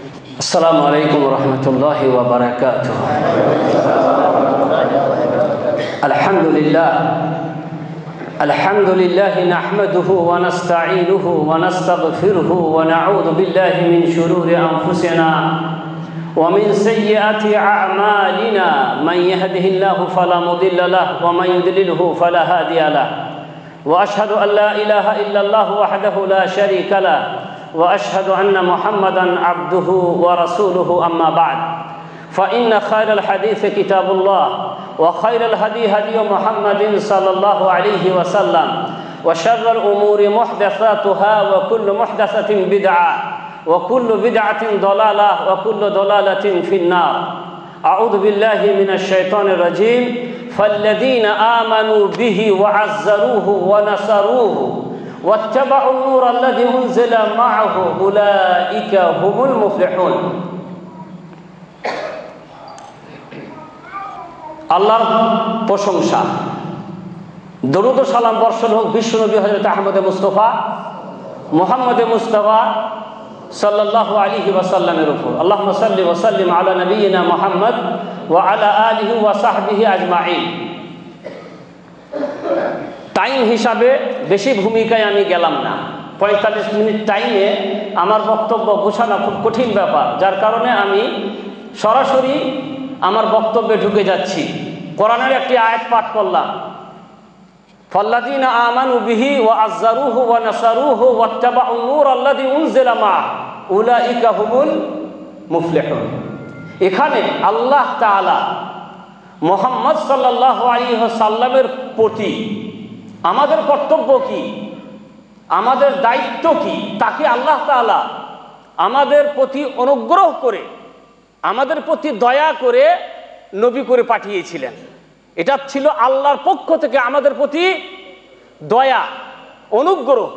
السلام عليكم ورحمة الله وبركاته. الحمد لله نحمده ونستعينه ونستغفره ونعوذ بالله من شرور أنفسنا ومن سيئات أعمالنا. من يهده الله فلا مضل له ومن يضلله فلا هادي له. وأشهد أن لا إله إلا الله وحده لا شريك له وأشهد أن محمدًا عبده ورسوله. أما بعد فإن خير الحديث كتاب الله وخير الهدي هدي محمد صلى الله عليه وسلم وشر الأمور محدثاتها وكل محدثة بدعة وكل بدعة ضلالة وكل ضلالة في النار. أعوذ بالله من الشيطان الرجيم. فالذين آمنوا به وعزروه ونصروه واتبعوا النور الذي أنزل معه أولئك هم المفلحون. আল্লাহর প্রশংসা, দরুদ ও সালাম বর্ষণ হোক বিশ্বনবী হযরত আহমদ মুস্তাফা মুহাম্মদ মুস্তাফা সাল্লাল্লাহু আলাইহি ওয়াসাল্লামের উপর। আল্লাহুম্মা সাল্লি ওয়া সাল্লিম আলা নবিয়িনা মুহাম্মদ ওয়া আলা আলিহি ওয়া সাহবিহি আজমাইন। টাইম হিসাবে বেশি ভূমিকায় আমি গেলাম না। 45 মিনিট টাইমে আমার বক্তব্য গোছানো খুব কঠিন ব্যাপার, যার কারণে আমি সরাসরি আমার বক্তব্যে ঢুকে যাচ্ছি। কোরআনের একটি আয়াত পাঠ করলাম, ফাল্লাযীনা আমানু বিহি ওয়া আযযারুহু ওয়া নাসারুহু ওয়াত্তাবাউন নূর আল্লাযী উনজিলা মা'আহু উলাইকা হুমুল মুফলিহুন। এখানে আল্লাহ তাআলা মুহাম্মদ সাল্লাল্লাহু আলাইহি ওয়াসাল্লামের প্রতি আমাদের কর্তব্য কি, আমাদের দায়িত্ব কি, তাকে আল্লাহ তাআলা আমাদের প্রতি অনুগ্রহ করে, আমাদের প্রতি দয়া করে নবী করে পাঠিয়েছিলেন। এটা ছিল আল্লাহর পক্ষ থেকে আমাদের প্রতি দয়া, অনুগ্রহ।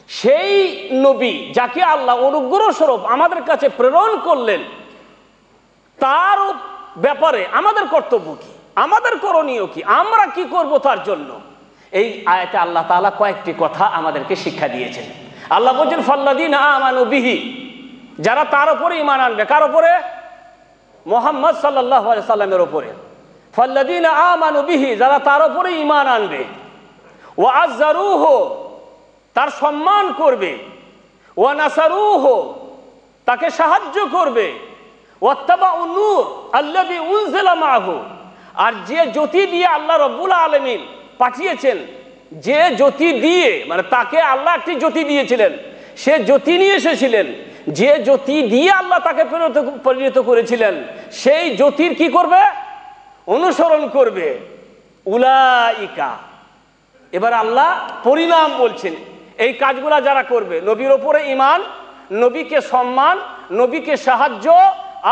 সেই নবী যাকে আল্লাহ অনুগ্রহ স্বরূপ আমাদের কাছে প্রেরণ করলেন, তার ব্যাপারে আমাদের কর্তব্য কি, আমাদের করণীয় কি, আমরা কি করব তার জন্য, এই আয়াতে আল্লাহ তাআলা কয়েকটি কথা আমাদেরকে শিক্ষা দিয়েছেন। আল্লাহ বলেন ফাল্লাযীনা আমানু বিহি, যারা তার উপরে ঈমান আনবে। কার উপরে? মুহাম্মদ সাল্লাল্লাহু আলাইহি সাল্লামের উপরে। ফাল্লাযীনা আমানু বিহি, যারা তার উপরে ঈমান আনবে। ওয়া আযযারুহু, তার সম্মান করবে। ওয়া নাসারুহু, তাকে সাহায্য করবে। ওয়াত্তাবাউন নূর আল্লাযী উনজিলা মা'আহু, আর যে জ্যোতি দিয়ে আল্লাহ রাব্বুল আলামিন পাঠিয়েছেন, যে জ্যোতি দিয়ে, মানে তাকে আল্লাহ একটি জ্যোতি দিয়েছিলেন, সে জ্যোতি নিয়ে এসেছিলেন, যে জ্যোতি দিয়ে আল্লাহ তাকে পরিণত করেছিলেন, সেই জ্যোতির কি করবে? অনুসরণ করবে। উলাইকা, এবার আল্লাহ পরিণাম বলছেন, এই কাজগুলা যারা করবে, নবীর ওপরে ঈমান, নবীকে সম্মান, নবীকে সাহায্য,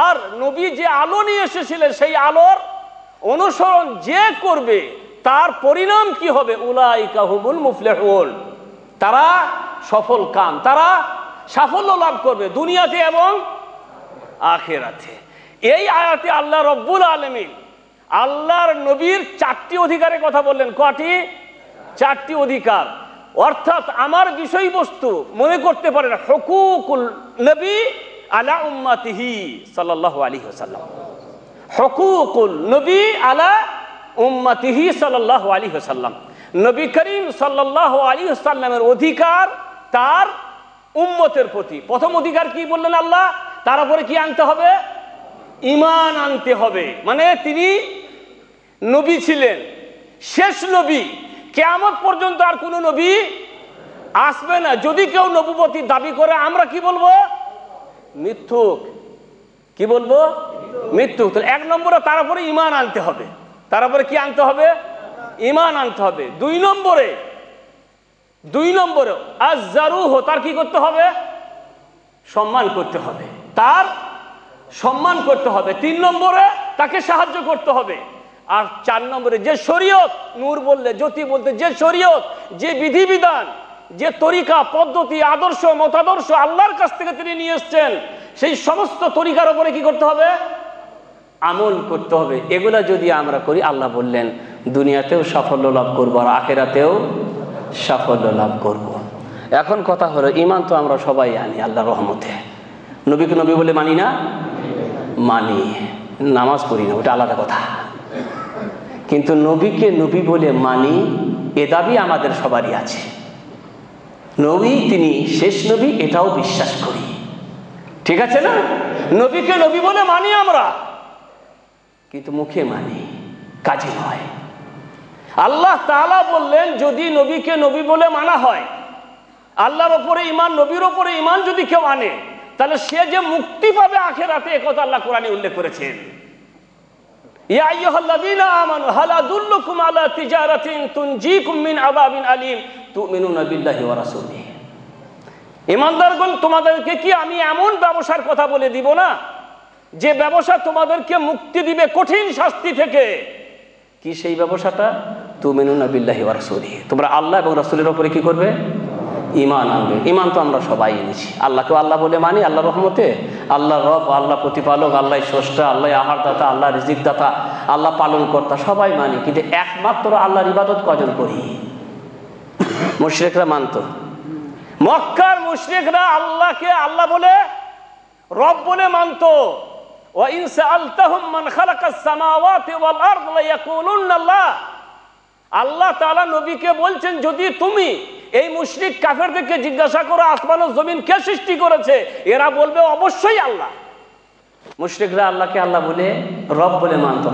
আর নবী যে আলো নিয়ে এসেছিলেন সেই আলোর অনুসরণ যে করবে, তার পরিণাম কি হবে? উলাইকা হুমুল মুফলিহুন, তারা সফল কাম, তারা সাফল্য লাভ করবে দুনিয়াতে এবং আখিরাতে। এই আয়াতে আল্লাহ রাব্বুল আলামিন আল্লাহর নবীর 4টি অধিকারের কথা বললেন। কয়টি? 4টি অধিকার। অর্থাৎ আমার বিষয়বস্তু মনে করতে পারেন হুকুকুল নবী আলা উম্মতিহি সাল্লাল্লাহু আলাইহি ওয়াসাল্লাম। হুকুকুল নবী আলা উম্মতিহি সাল্লাল্লাহু আলাইহি ওয়াসাল্লাম, নবী করিম সাল্লাল্লাহু আলাইহি ওয়াসাল্লামের অধিকার তার উম্মতের প্রতি। প্রথম অধিকার কি বললেন আল্লাহ? তার উপরে কি আনতে হবে? ঈমান আনতে হবে। মানে তিনি নবী ছিলেন, শেষ নবী, কিয়ামত পর্যন্ত আর কোনো নবী আসবে না। যদি কেউ নবুয়তির দাবি করে, আমরা কি বলবো? মিথ্যুক। কি বলবো? মিথ্যুক। তাহলে 1 নম্বরে তার উপরে ঈমান আনতে হবে। তার উপরে কি আনতে হবে? ঈমান আনতে হবে। 2 নম্বরে আযযারুহু, তার কি করতে হবে? সম্মান করতে হবে, তার সম্মান করতে হবে। 3 নম্বরে তাকে সাহায্য করতে হবে। আর 4 নম্বরে যে শরীয়ত, নূর বললে, জ্যোতি বলতে যে শরীয়ত, যে বিধিবিধান, যে তরিকা, পদ্ধতি, আদর্শ, মতাদর্শ আল্লাহর কাছ থেকে তিনি নিয়ে এসেছেন, সেই সমস্ত তরিকার উপরে কি করতে হবে? আমল করতে হবে। এগুলা যদি আমরা করি, আল্লাহ বললেন দুনিয়াতেও সাফল্য লাভ করবো আর আখিরাতেও সাফল্য লাভ করব। এখন কথা হলো, ঈমান তো আমরা সবাই আনি আল্লাহর রহমতে, নবীকে নবী বলে মানি না? মানি, নামাজ পড়ি না, ওটা আলাদা কথা। কিন্তু নবীকে নবী বলে মানি, এ দাবি আমাদের সবারই আছে। নবী তিনি শেষ নবী, এটাও বিশ্বাস করি, ঠিক আছে না? নবীকে নবী বলে মানি আমরা, কিন্তু মুখে মানি, কাজে নয়। আল্লাহ তাআলা বললেন যদি নবীকে নবী বলে মানা হয়, আল্লাহর ওপরে ঈমান, নবীর ওপরে ঈমান যদি কেউ আনে, তাহলে সে যে মুক্তি পাবে আখিরাতে, একথা আল্লাহ কোরআনে উল্লেখ করেছেন। ইয়া আইয়ুহাল্লাযীনা আমানু হাল আদুল্লুকুম আলা তিজারাতিন তুনজিকুম মিন আযাবিন আলীম তুমিনুনা বিল্লাহি ওয়া রাসূলিহি। ঈমানদারগণ, তোমাদেরকে কি আমি এমন ব্যবসার কথা বলে দিব না যে ব্যবসা তোমাদেরকে মুক্তি দিবে কঠিন শাস্তি থেকে? কি সেই ব্যবসাটা? তুমিনুনা বিল্লাহি ওয়া রাসূলিহি, তোমরা আল্লাহ এবং রাসূলের উপরে কি করবে? ঈমান আনবে। ঈমান তো আমরা সবাই এনেছি, আল্লাহকেও আল্লাহ বলে মানি, আল্লাহর রহমতে, আল্লাহ রব, আল্লাহ প্রতিপালক, আল্লাহ স্রষ্টা, আল্লাহ আহারদাতা, আল্লাহ রিজিকদাতা, আল্লাহ পালন কর্তা, সবাই মানি। কিন্তু একমাত্র আল্লাহর ইবাদত কজন করি? মুশরিকরা মানত, মক্কার মুশরিকরা আল্লাহকে আল্লাহ বলে, রব বলে মানত। ওয়া ইন সাআলতাহুম মান খালাকাস সামাওয়াতি ওয়াল আরদ লায়াকুলুন্না আল্লাহ। আল্লাহ তাআলা নবীকে বলছেন, যদি তুমি এই মুশরিক কাফেরদেরকে জিজ্ঞাসা করো আসমান ও জমিন কে সৃষ্টি করেছে, এরা বলবে অবশ্যই আল্লাহ। মুশরিকরা আল্লাহকে আল্লাহ বলে, রব বলে মানত।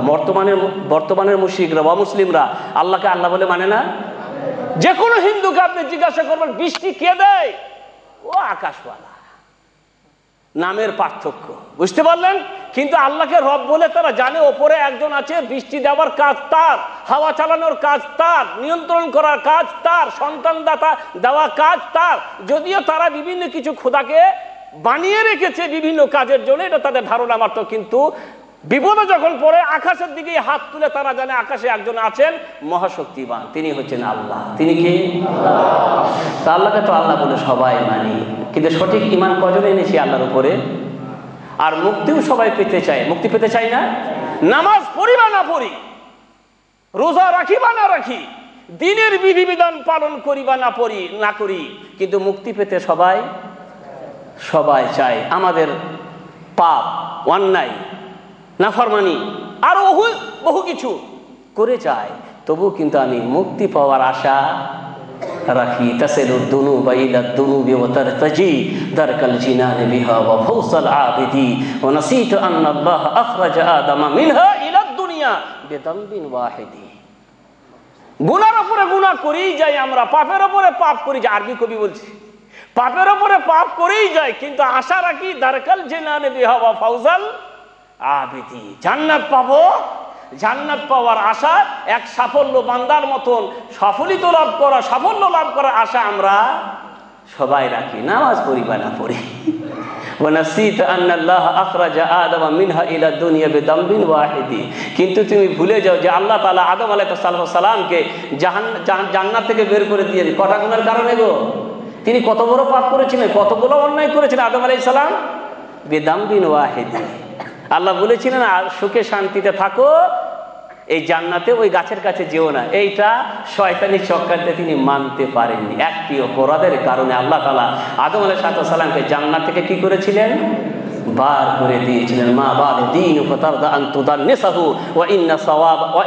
বর্তমানের মুশরিকরা বা মুসলিমরা আল্লাহকে আল্লাহ বলে মানে না। যে কোনো হিন্দুকে আপনি জিজ্ঞাসা করবেন বৃষ্টি কে দেয়, ও আকাশওয়ালা। নামের পার্থক্য, বুঝতে পারলেন? কিন্তু আল্লাহকে রব বলে তারা জানে ওপরে একজন আছে, বৃষ্টি দেওয়ার কাজ তার, হাওয়া চালানোর কাজ তার, নিয়ন্ত্রণ করার কাজ তার, সন্তান দাতা দেওয়া কাজ তার। যদিও তারা বিভিন্ন কিছু খোদাকে বানিয়ে রেখেছে বিভিন্ন কাজের জন্য, এটা তাদের ধারণা মাত্র। কিন্তু বিপদে যখন পড়ে আকাশের দিকে হাত তুলে তারা জানে আকাশে একজন আছেন মহাশক্তিবান, তিনি হচ্ছেন আল্লাহ। তিনি কি? তা আল্লাহকে তো আল্লাহ বলে সবাই মানি, কিন্তু সঠিক ঈমান কজন এনেছি আল্লাহর উপরে? আর মুক্তিও সবাই পেতে চায়, মুক্তি পেতে চাই না? নামাজ পড়ি বা না পড়ি, রোজা রাখি বা না রাখি, দিনের বিধিবিধান পালন করি বা না করি, কিন্তু মুক্তি পেতে সবাই চায়। আমাদের পাপ, অন্যায়, নাফরমানি আরো বহু কিছু করে যায়, তবু কিন্তু আমি মুক্তি পাওয়ার আশা রাখি। তাসিলুদ দুনুবা ইলা দুনুবি ওয়া তারতাজি দারকাল জিনানি বিহা ওয়া ফাওসাল আবিদি ওয়া নাসিতু আন্না আল্লাহ আখরাজা আদামা মিনহা ইলা দুনিয়া বিদামবিন ওয়াহিদি। গুনার উপরে গুনাহ করেই যাই আমরা, পাপের উপরে পাপ করি যাই। আরবি কবি বলছে পাপের উপরে পাপ করেই যাই, কিন্তু আশা রাখি দারকাল জিনানি বিহা ওয়া ফাওসাল আবিদি, জান্নাত পাবো। জান্নাত পাওয়ার আশা এক সাফল্য বান্দার মতন সাফল্য লাভ করার আশা আমরা সবাই রাখি। নামাজ পড়ি বা না পড়ি, কিন্তু তুমি ভুলে যাও যে আল্লাহ তাআলা আদম আলাইহিস সালামকে জান্নাত থেকে বের করে দিয়ে কটা গুনার কারণে গো? তিনি কত বড় পাপ করেছিলেন, কতগুলো অন্যায় করেছিলেন আদম আলাইহিস সালাম। বিদামবিন ওয়াহিদি, আল্লাহ বলেছিলেন আর সুখে শান্তিতে থাকো, এই জান্নাতে ওই গাছের কাছে যেও না। এইটা শয়তানি চক্রান্তে তিনি মানতে পারেননি। একটি অপরাধের কারণে আল্লাহ তাআলা আদম আলাইহিস সালামকে জান্নাত থেকে কি করেছিলেন? বার করে দিয়েছিলেন। মা বাদ দিন ফাতারদা আন তুদান্নিসাহু ওয়া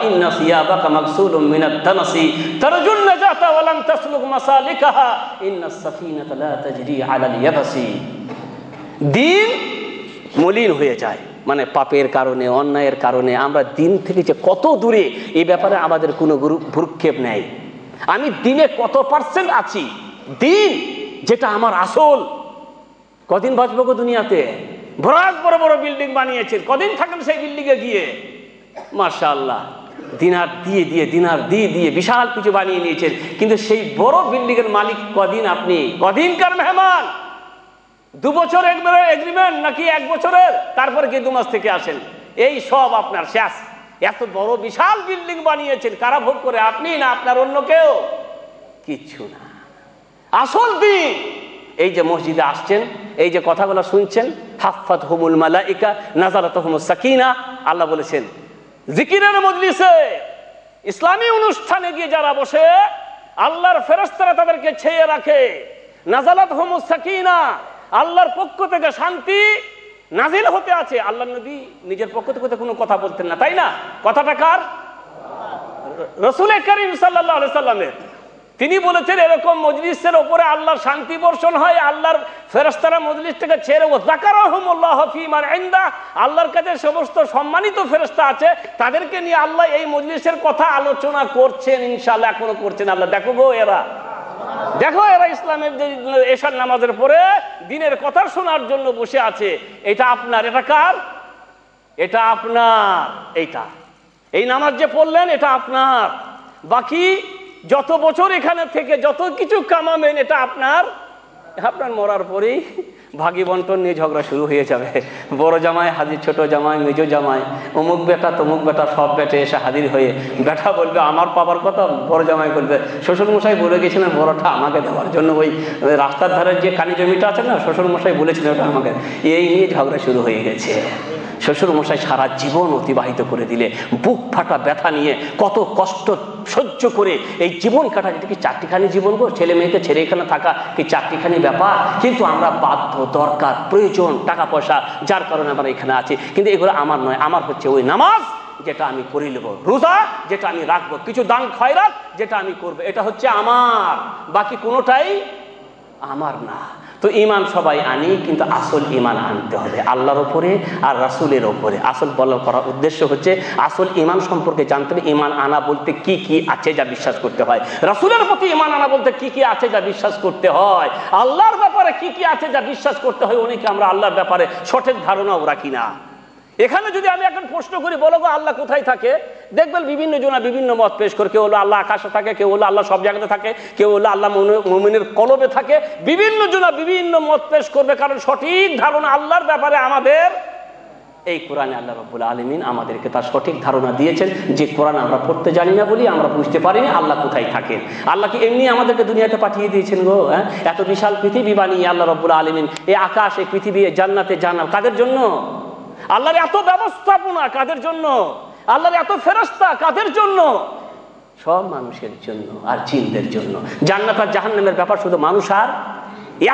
ইন্না সিয়াবাকা মাগসুলুম মিনাদ দানাসি তারজুন নাজাতা ওয়া লাম তাসলুক মাসালিকাহা ইন্নাস সাফিনাতা লা তাজরি আলাল ইয়াবসি। দিন মলিন হয়ে যায়, মানে পাপের কারণে, অন্যায়ের কারণে আমরা দিন থেকে যে কত দূরে, এই ব্যাপারে আমাদের কোনো ভ্রুক্ষেপ নেই। আমি দিনে কত পার্সেন্ট আছি, দিন যেটা আমার আসল। কদিন বাঁচবো গো দুনিয়াতে? ভরাট বড় বড় বিল্ডিং বানিয়েছেন, কদিন থাকেন সেই বিল্ডিং এ গিয়ে? মাশাআল্লাহ, দিনার দিয়ে দিয়ে বিশাল কিছু বানিয়ে নিয়েছেন, কিন্তু সেই বড় বিল্ডিং এর মালিক কদিন? আপনি কদিনকার মেহমান? 2 বছর এগ্রিমেন্ট নাকি 1 বছরের, তারপরে কি 2 মাস থেকে আসেন? এই সব আপনার শেষ। এত বড় বিশাল বিল্ডিং বানিয়েছেন, কারা ভোগ করে? আপনি না আপনার অন্য কেউ? কিচ্ছু না। আসল দিন এই যে মসজিদে আসছেন, এই যে কথাগুলো শুনছেন, হাফাতহুমুল মালাইকা নাযালাতুহুমুস সাকিনা, আল্লাহ বলেছেন জিকিরের মজলিসে, ইসলামী অনুষ্ঠানে গিয়ে যারা বসে, আল্লাহর ফেরেশতারা তাদেরকে ছেয়ে রাখে। নাযালাতুহুমুস সাকিনা, আল্লাহর পক্ষ থেকে শান্তি নাজিল হতে আছে। আল্লাহ নবী নিজের পক্ষ থেকে কোনো কথা বলতেন না, তাই না? কথাটা কার? রাসূল করিম সাল্লাল্লাহু আলাইহি সাল্লামের। তিনি বলেছেন এরকম মজলিসের উপরে আল্লাহর শান্তি বর্ষণ হয়, আল্লাহর ফেরেশতারা মজলিস থেকে ছেড়ে ও যাকারাহুমুল্লাহ ফী মান ইনদা, আল্লাহর কাছে সমস্ত সম্মানিত ফেরেশতা আছে তাদেরকে নিয়ে আল্লাহ এই মজলিসের কথা আলোচনা করছেন, ইনশাআল্লাহ এখনো করছেন। আল্লাহ দেখো গো এরা, দেখো এরা ইসলামের এশার নামাজের পরে দিনের কথা শোনার জন্য বসে আছে। এটা আপনার, এটা কার? এটা আপনার। এইটা এই নামাজ যে পড়লেন এটা আপনার। বাকি যত বছর এখানে থেকে যত কিছু কামাবেন এটা আপনার। আপনার মরার পরেই ভাগী বন্টন নিয়ে ঝগড়া শুরু হয়ে যাবে। বড় জামাই হাজির, ছোট জামাই, মেজো জামাই, অমুক বেটা তমুক বেটা, সব বেটে এসে হাজির হয়ে বেটা বলবে আমার পাবার কথা, বড় জামাই বলবে শ্বশুরমশাই বলে গেছিলেন বড়টা আমাকে দেওয়ার জন্য, ওই রাস্তার ধারের যে কানি জমিটা আছে না, শ্বশুরমশাই বলেছিলেন ওটা আমাকে। এই নিয়ে ঝগড়া শুরু হয়ে গেছে। শ্বশুরমশাই সারা জীবন অতিবাহিত করে দিলে, বুক ফাটা ব্যথা নিয়ে কত কষ্ট সহ্য করে এই জীবন কাটা, যেটা কি চারটিখানি জীবন গো? ছেলে মেয়েকে ছেড়ে এখানে থাকা কি চারটিখানি ব্যাপার? কিন্তু আমরা বাধ্য, দরকার, প্রয়োজন, টাকা পয়সা, যার কারণে আমরা এখানে আছি। কিন্তু এগুলো আমার নয়, আমার হচ্ছে ওই নামাজ যেটা আমি করে নেব, রোজা যেটা আমি রাখবো, কিছু দান খয়রাত যেটা আমি করবো, এটা হচ্ছে আমার, বাকি কোনোটাই আমার না। তো ঈমান সবাই আনি, কিন্তু আসল ঈমান আনতে হবে আল্লাহর ওপরে আর রাসূলের ওপরে। আসল বলা করার উদ্দেশ্য হচ্ছে আসল ঈমান সম্পর্কে জানতে হবে। ঈমান আনা বলতে কি কি আছে যা বিশ্বাস করতে হয়, রাসূলের প্রতি ঈমান আনা বলতে কি কি আছে যা বিশ্বাস করতে হয়, আল্লাহর ব্যাপারে কি কি আছে যা বিশ্বাস করতে হয়। অনেকে আমরা আল্লাহর ব্যাপারে সঠিক ধারণাও রাখি না। এখানে যদি আমি এখন প্রশ্ন করি, বলো গো আল্লাহ কোথায় থাকে, দেখবেন বিভিন্ন জনা বিভিন্ন মত পেশ করে। কেউ হলো আল্লাহ আকাশে থাকে, কেউ হলো আল্লাহ সব জায়গাতে থাকে, কেউ হলো আল্লাহ মুমিনের কলবে থাকে। বিভিন্ন জনা বিভিন্ন মত পেশ করবে, কারণ সঠিক ধারণা আল্লাহর ব্যাপারে আমাদের এই কোরআনে আল্লাহ রাব্বুল আলামিন আমাদেরকে তার সঠিক ধারণা দিয়েছেন। যে কোরআন আমরা পড়তে জানি না বলি আমরা বুঝতে পারিনি আল্লাহ কোথায় থাকেন। আল্লাহ কি এমনি আমাদেরকে দুনিয়াতে পাঠিয়ে দিয়েছেন গো? এত বিশাল পৃথিবী বানিয়ে আল্লাহ রাব্বুল আলামিন এই আকাশ, এই পৃথিবী, জান্নাতে জান্নাত কাদের জন্য? আল্লাহর এত ব্যবস্থাপনা কাদের জন্য? আল্লাহর এত ফেরেশতা কাদের জন্য? সব মানুষের জন্য আর জিনদের জন্য। জান্নাত আর জাহান্নামের ব্যাপার শুধু মানুষ আর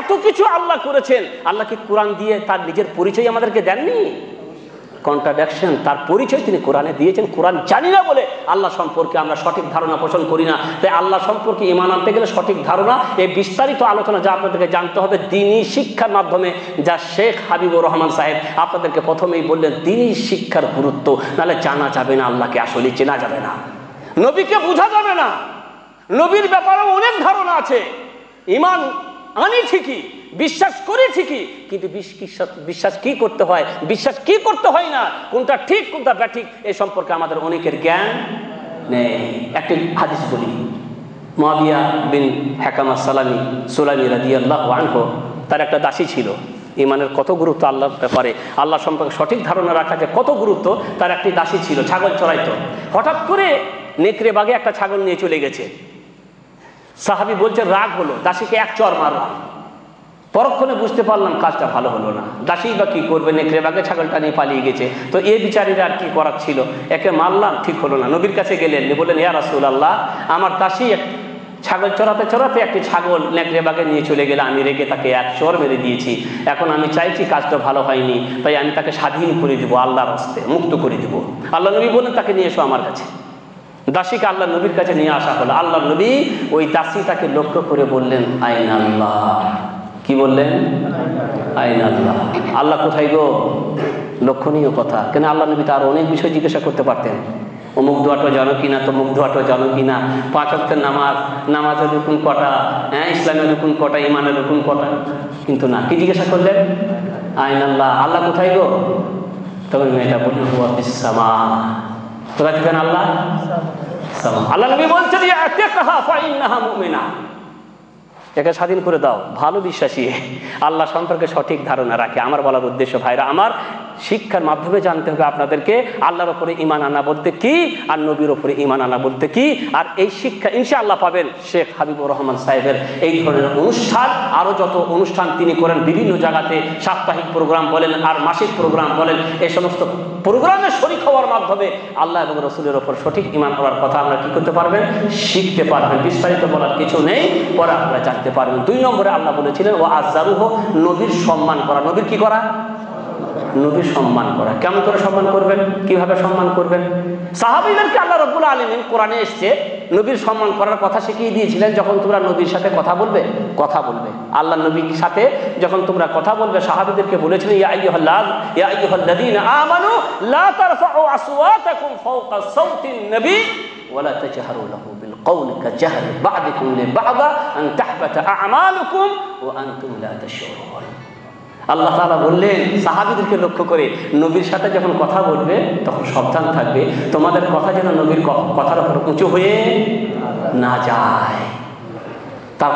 এত কিছু আল্লাহ করেছেন। আল্লাহ কি কোরআন দিয়ে তার নিজের পরিচয় আমাদেরকে দেননি? কন্ট্রাডিকশন, তার পরিচয় তিনি কোরআনে দিয়েছেন। কোরআন জানি না বলে আল্লাহ সম্পর্কে আমরা সঠিক ধারণা পোষণ করি না। তাই আল্লাহ সম্পর্কে ঈমান আনতে গেলে সঠিক ধারণা, এই বিস্তারিত আলোচনা যা আপনাদেরকে জানতে হবে দ্বীনি শিক্ষার মাধ্যমে, যা শেখ হাবিবুর রহমান সাহেব আপনাদেরকে প্রথমেই বললেন, দ্বীনি শিক্ষার গুরুত্ব, নাহলে জানা যাবে না, আল্লাহকে আসলে চেনা যাবে না, নবীকে বোঝা যাবে না। নবীর ব্যাপারেও অনেক ধারণা আছে, ঈমান আনি ঠিকই, বিশ্বাস করি ঠিকই, কিন্তু বিশ্বাস কি করতে হয়, বিশ্বাস কি করতে হয় না, কোনটা ঠিক কোনটা ব্যাঠিক, এই সম্পর্কে আমাদের অনেকের জ্ঞান নেই। একটি হাদিস বলি, মুআবিয়া বিন হাকাম আস-সালামি সুলামি রাদিয়াল্লাহু আনহু, তার একটা দাসী ছিল। ঈমানের কত গুরুত্ব আল্লাহর ব্যাপারে, আল্লাহ সম্পর্কে সঠিক ধারণা রাখা যে কত গুরুত্ব। তার একটি দাসী ছিল, ছাগল চড়াইতো। হঠাৎ করে নেকড়ে বাগে একটা ছাগল নিয়ে চলে গেছে। সাহাবী বলছে রাগ হলো, দাসীকে এক চড় মারলাম। পরক্ষণে বুঝতে পারলাম কাজটা ভালো হলো না। দাসী বা কি করবে, নেকড়ে বাগে ছাগলটা নিয়ে পালিয়ে গেছে। তো এ বিচারীরা আর কি করার ছিল, একে মারলাম, ঠিক হলো না। নবীর কাছে গেলেন, বললেন ইয়া রাসূলুল্লাহ, আমার দাসী ছাগল চড়াতে চড়াতে একটি ছাগল নেকড়ে বাগে নিয়ে চলে গেলে, আমি রেগে তাকে এক চড় মেরে দিয়েছি। এখন আমি চাইছি কাজটা ভালো হয়নি, তাই আমি তাকে স্বাধীন করে দিব, আল্লাহর হস্তে মুক্ত করে দিব। আল্লাহ নবী বললেন তাকে নিয়ে এসো আমার কাছে। দাসীকে আল্লাহ নবীর কাছে নিয়ে আসা হলো। আল্লাহ নবী ওই দাসীটাকে লক্ষ্য করে বললেন আইন আল্লাহ। কি বললেন? আইন আল্লাহ, আল্লাহ কোথায় গো? লক্ষণীয় কথা। কেন আল্লাহ নবী তার অনেক বিষয় জিজ্ঞাসা করতে পারতেন। অমুক দোয়াটা জানো কিনা, তমুক দোয়াটা জানো কিনা, 5 ওয়াক্তের নামাজ, নামাজের রুকুন কটা, ইসলামের রুকুন কটা, ইমানের রুকুন কটা, কিন্তু না। কি জিজ্ঞাসা করলেন? আইন আল্লাহ, আল্লাহ কোথায় গো? তখন মেয়েটা বলল হুয়া ফিস সামা। কোথায় থাকেন আল্লাহ? সামা। আল্লাহ নবী বলছেন ইয়াতিকহা ফাইন্নাহা মুমিনা, একে স্বাধীন করে দাও। ভালো বিশ্বাসী, আল্লাহ সম্পর্কে সঠিক ধারণা রাখে। আমার বলার উদ্দেশ্য ভাইরা আমার, শিক্ষার মাধ্যমে জানতে হবে আপনাদেরকে আল্লাহর ওপরে ঈমান আনা বলতে কি, আর নবীর ওপরে ঈমান আনা বলতে কি। আর এই শিক্ষা ইনশাআল্লাহ পাবেন শেখ হাবিবুর রহমান সাহেবের এই ধরনের অনুষ্ঠান, আরও যত অনুষ্ঠান তিনি করেন বিভিন্ন জায়গাতে, সাপ্তাহিক প্রোগ্রাম বলেন আর মাসিক প্রোগ্রাম বলেন, এই সমস্ত প্রোগ্রামে শরীক হওয়ার মাধ্যমে আল্লাহ এবং রসুলের ওপর সঠিক ঈমান করার কথা আমরা কি করতে পারবেন, শিখতে পারবেন। বিস্তারিত বলার কিছু নেই, পরে আপনারা জানতে পারবেন। 2 নম্বরে আল্লাহ বলেছিলেন ও আযযারুহু, নবীর সম্মান করা। নবীর কি করা? নবীর সম্মান করা। কেমন করে সম্মান করবেন, কিভাবে সম্মান করবেন? সাহাবীদেরকে আল্লাহ রাব্বুল আলামিন কোরআনে এসেছে নবীর সম্মান করার কথা শিখিয়ে দিয়েছিলেন। যখন তোমরা নবীর সাথে কথা বলবে, আল্লাহ নবীর সাথে যখন তোমরা কথা বলবে, সাহাবীদেরকে বলেছিলেন ইয়া আইয়ুহাল্লাযীনা আমানু লা তারফাউ আসওয়াতাকুম ফাওকা সাওতিন নবী ওয়া লা তাজহারু লাহু বিল কওলি কাজহরি বা'দিকুম লিবা'দ আন তাহবাতা আ'মালুকুম ওয়া আনতুম লা তাশউরুন। আল্লাহ তাআলা বললেন সাহাবীদেরকে লক্ষ্য করে, নবীর সাথে যখন কথা বলবে তখন সাবধান থাকবে, তোমাদের কথা যেন নবীর কথার উপর উঁচু হয়ে না যায়। তার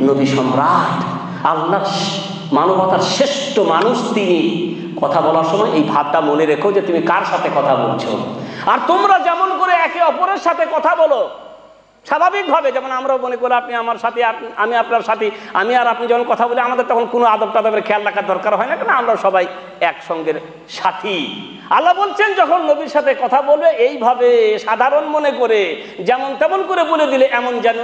নবী সম্রাট, আল্লাহ মানবতার শ্রেষ্ঠ মানুষ তিনি। কথা বলার সময় এই ভাবটা মনে রেখো যে তুমি কার সাথে কথা বলছো। আর তোমরা যেমন করে একে অপরের সাথে কথা বলো স্বাভাবিকভাবে, যেমন আমরা মনে করি আপনি আমার সাথে, আমি আপনার সাথে, আমি আর আপনি যখন কথা বলি আমাদের তখন কোনো আদব টাদবের খেয়াল রাখার দরকার হয় না, কেন আমরা সবাই একসঙ্গের সাথী। আল্লাহ বলছেন যখন নবীর সাথে কথা বলবে এইভাবে সাধারণ মনে করে, যেমন তেমন করে বলে দিলে এমন যেন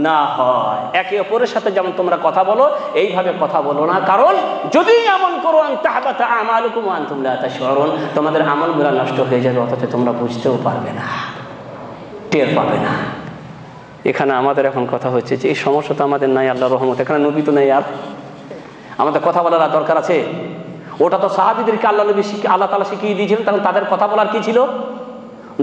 না হয়। একে অপরের সাথে যেমন তোমরা কথা বলো এইভাবে কথা বলো না, কারণ যদি এমন করো আন তাহবাতা আমালুকুম ওয়া আনতুম লা তাশউরুন, তোমাদের আমলগুলো নষ্ট হয়ে যাবে, অথচ তোমরা বুঝতেও পারবে না, টের পাবে না। এখানে আমাদের এখন কথা হচ্ছে যে এই সমস্যা তো আমাদের নাই, আল্লাহর রহমত, এখানে নবী তো নেই, আর আমাদের কথা বলার দরকার আছে? ওটা তো সাহাবীদেরকে আল্লাহ তাআলা শিখিয়ে দিয়েছিলেন, তখন তাদের কথা বলার কি ছিল,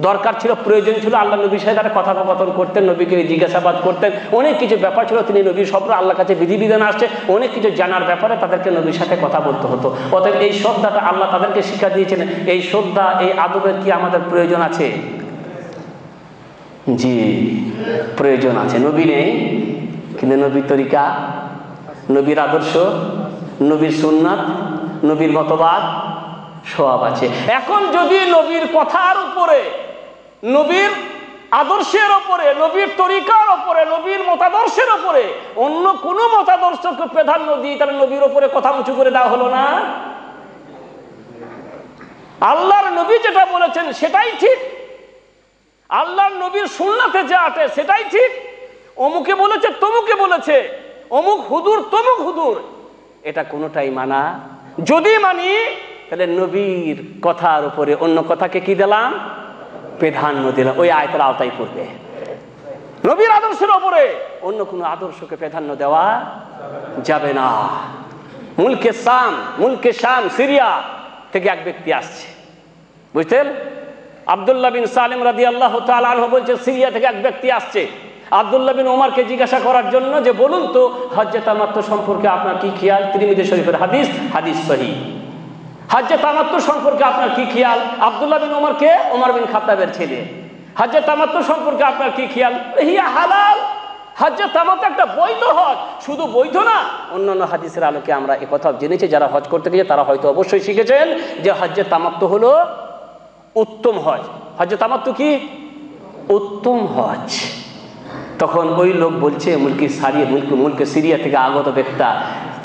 দরকার ছিল, প্রয়োজন ছিল। আল্লাহ নবীর সাথে তারা কথোপকথন করতেন, নবীকে জিজ্ঞাসাবাদ করতেন, অনেক কিছু ব্যাপার ছিল। তিনি নবীর শব্দ আল্লাহর কাছে বিধিবিধান আসছে, অনেক কিছু জানার ব্যাপারে তাদেরকে নবীর সাথে কথা বলতে হতো। অতএব এই শ্রদ্ধাটা আল্লাহ তাদেরকে শিক্ষা দিয়েছেন। এই শ্রদ্ধা, এই আদবের কি আমাদের প্রয়োজন আছে? জি, প্রয়োজন আছে। নবী নেই, কিন্তু নবীর তরিকা, নবীর আদর্শ, নবীর সুন্নাত, নবীর মতবাদ সব আছে। এখন যদি নবীর কথার উপরে, নবীর আদর্শের উপরে, নবীর তরিকার উপরে, নবীর মতাদর্শের উপরে অন্য কোনো মতাদর্শকে প্রাধান্য দিই, তাহলে নবীর উপরে কথা উঁচু করে দেওয়া হলো না। আল্লাহর নবী যেটা বলেছেন সেটাই ঠিক, আল্লাহর নবীর সুন্নাতে যা আছে সেটাই ঠিক। অমুকে বলেছে, তমুকে বলেছে, অমুক হুজুর, তমুক হুজুর, এটা কোনোটাই মানা। যদি মানি তাহলে নবীর কথার উপরে অন্য কথাকে কি দিলাম, প্রাধান্য দিলাম, ওই আয়াতের আওতায় পড়বে। নবীর আদর্শের উপরে অন্য কোনো আদর্শকে প্রাধান্য দেওয়া যাবে না। মুলকে শাম সিরিয়া থেকে এক ব্যক্তি আসছে, বুঝতেন? আব্দুল্লাহ বিন সালিম রাদিয়াল্লাহু তাআলা আনহু বলছে সিরিয়া থেকে এক ব্যক্তি আসছে আব্দুল্লাহ বিন ওমরকে জিজ্ঞাসা করার জন্য যে বলুন তো হজ্জে তামাত্তু সম্পর্কে আপনার কি খেয়াল। তিরমিজি শরীফের হাদিস সহিহ। হজ্জে তামাত্তু সম্পর্কে আপনার কি খেয়াল? আব্দুল্লাহ বিন ওমরকে, ওমর বিন খাত্তাবের ছেলে, হজ্জে তামাত্তু সম্পর্কে আপনার কি খেয়াল? হিয়া হালাল, হজ্জে তামাত্তু একটা বৈধ হজ। শুধু বৈধ না, অন্যান্য হাদিসের আলোকে আমরা একথা জেনেছি, যারা হজ করতে গিয়ে তারা হয়তো অবশ্যই শিখেছেন যে হজ্জে তামাত্তু হলো উত্তম হজ। হজ্জে তামাত্তু কি? উত্তম হজ। তখন ওই লোক বলছে, মুলকে সিরিয়া থেকে আগত ব্যক্তি,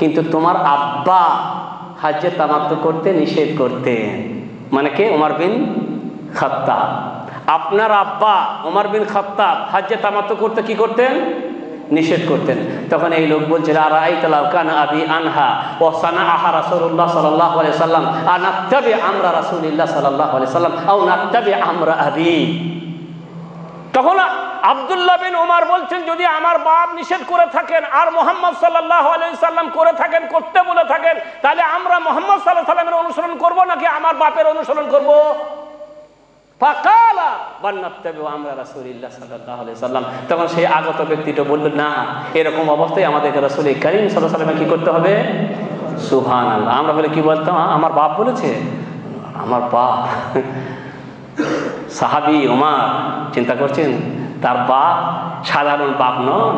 কিন্তু তোমার আব্বা হজ্জে তামাত্তু করতে নিষেধ করতেন। মানে কে? ওমর বিন খাত্তাব। আপনার আব্বা ওমর বিন খাত্তাব হজ্জে তামাত্তু করতে কি করতেন? নিষেধ করতেন। তখন এই লোক বলছে আরাআইতা লাউ কানা আবি আনহা ওয়া সানাআহা রাসূলুল্লাহ সাল্লাল্লাহু আলাইহি ওয়াসাল্লাম আনাত্তাবি আমরা রাসূলিল্লাহ সাল্লাল্লাহু আলাইহি ওয়াসাল্লাম আও নাত্তাবি আমরা আবি। তখন আব্দুল্লাহ বিন ওমর বলছেন, যদি আমার বাপ নিষেধ করে থাকেন আর মুহাম্মদ সাল্লাল্লাহু আলাইহি ওয়াসাল্লাম করে থাকেন, করতে বলে থাকেন, তাহলে আমরা মুহাম্মদ সাল্লাল্লাহু আলাইহি ওয়াসাল্লামের অনুসরণ করব নাকি আমার বাপের অনুসরণ করব? ফাকালা বান্নাত্তাবি আমরা রাসূলিল্লাহ সাল্লাল্লাহু আলাইহি ওয়াসাল্লাম। তখন সেই আগত ব্যক্তিটা বলল, না, এরকম অবস্থায় আমাদেরকে রাসূল কারীম সাল্লাল্লাহু আলাইহি ওয়াসাল্লাম কি করতে হবে? সুবহানাল্লাহ। আমরা বলে কি বলতাম? আমার বাপ বলেছে, আমার বাপ সাহাবী ওমর, চিন্তা করছেন তার বাপ সাধারণ বাপ নন,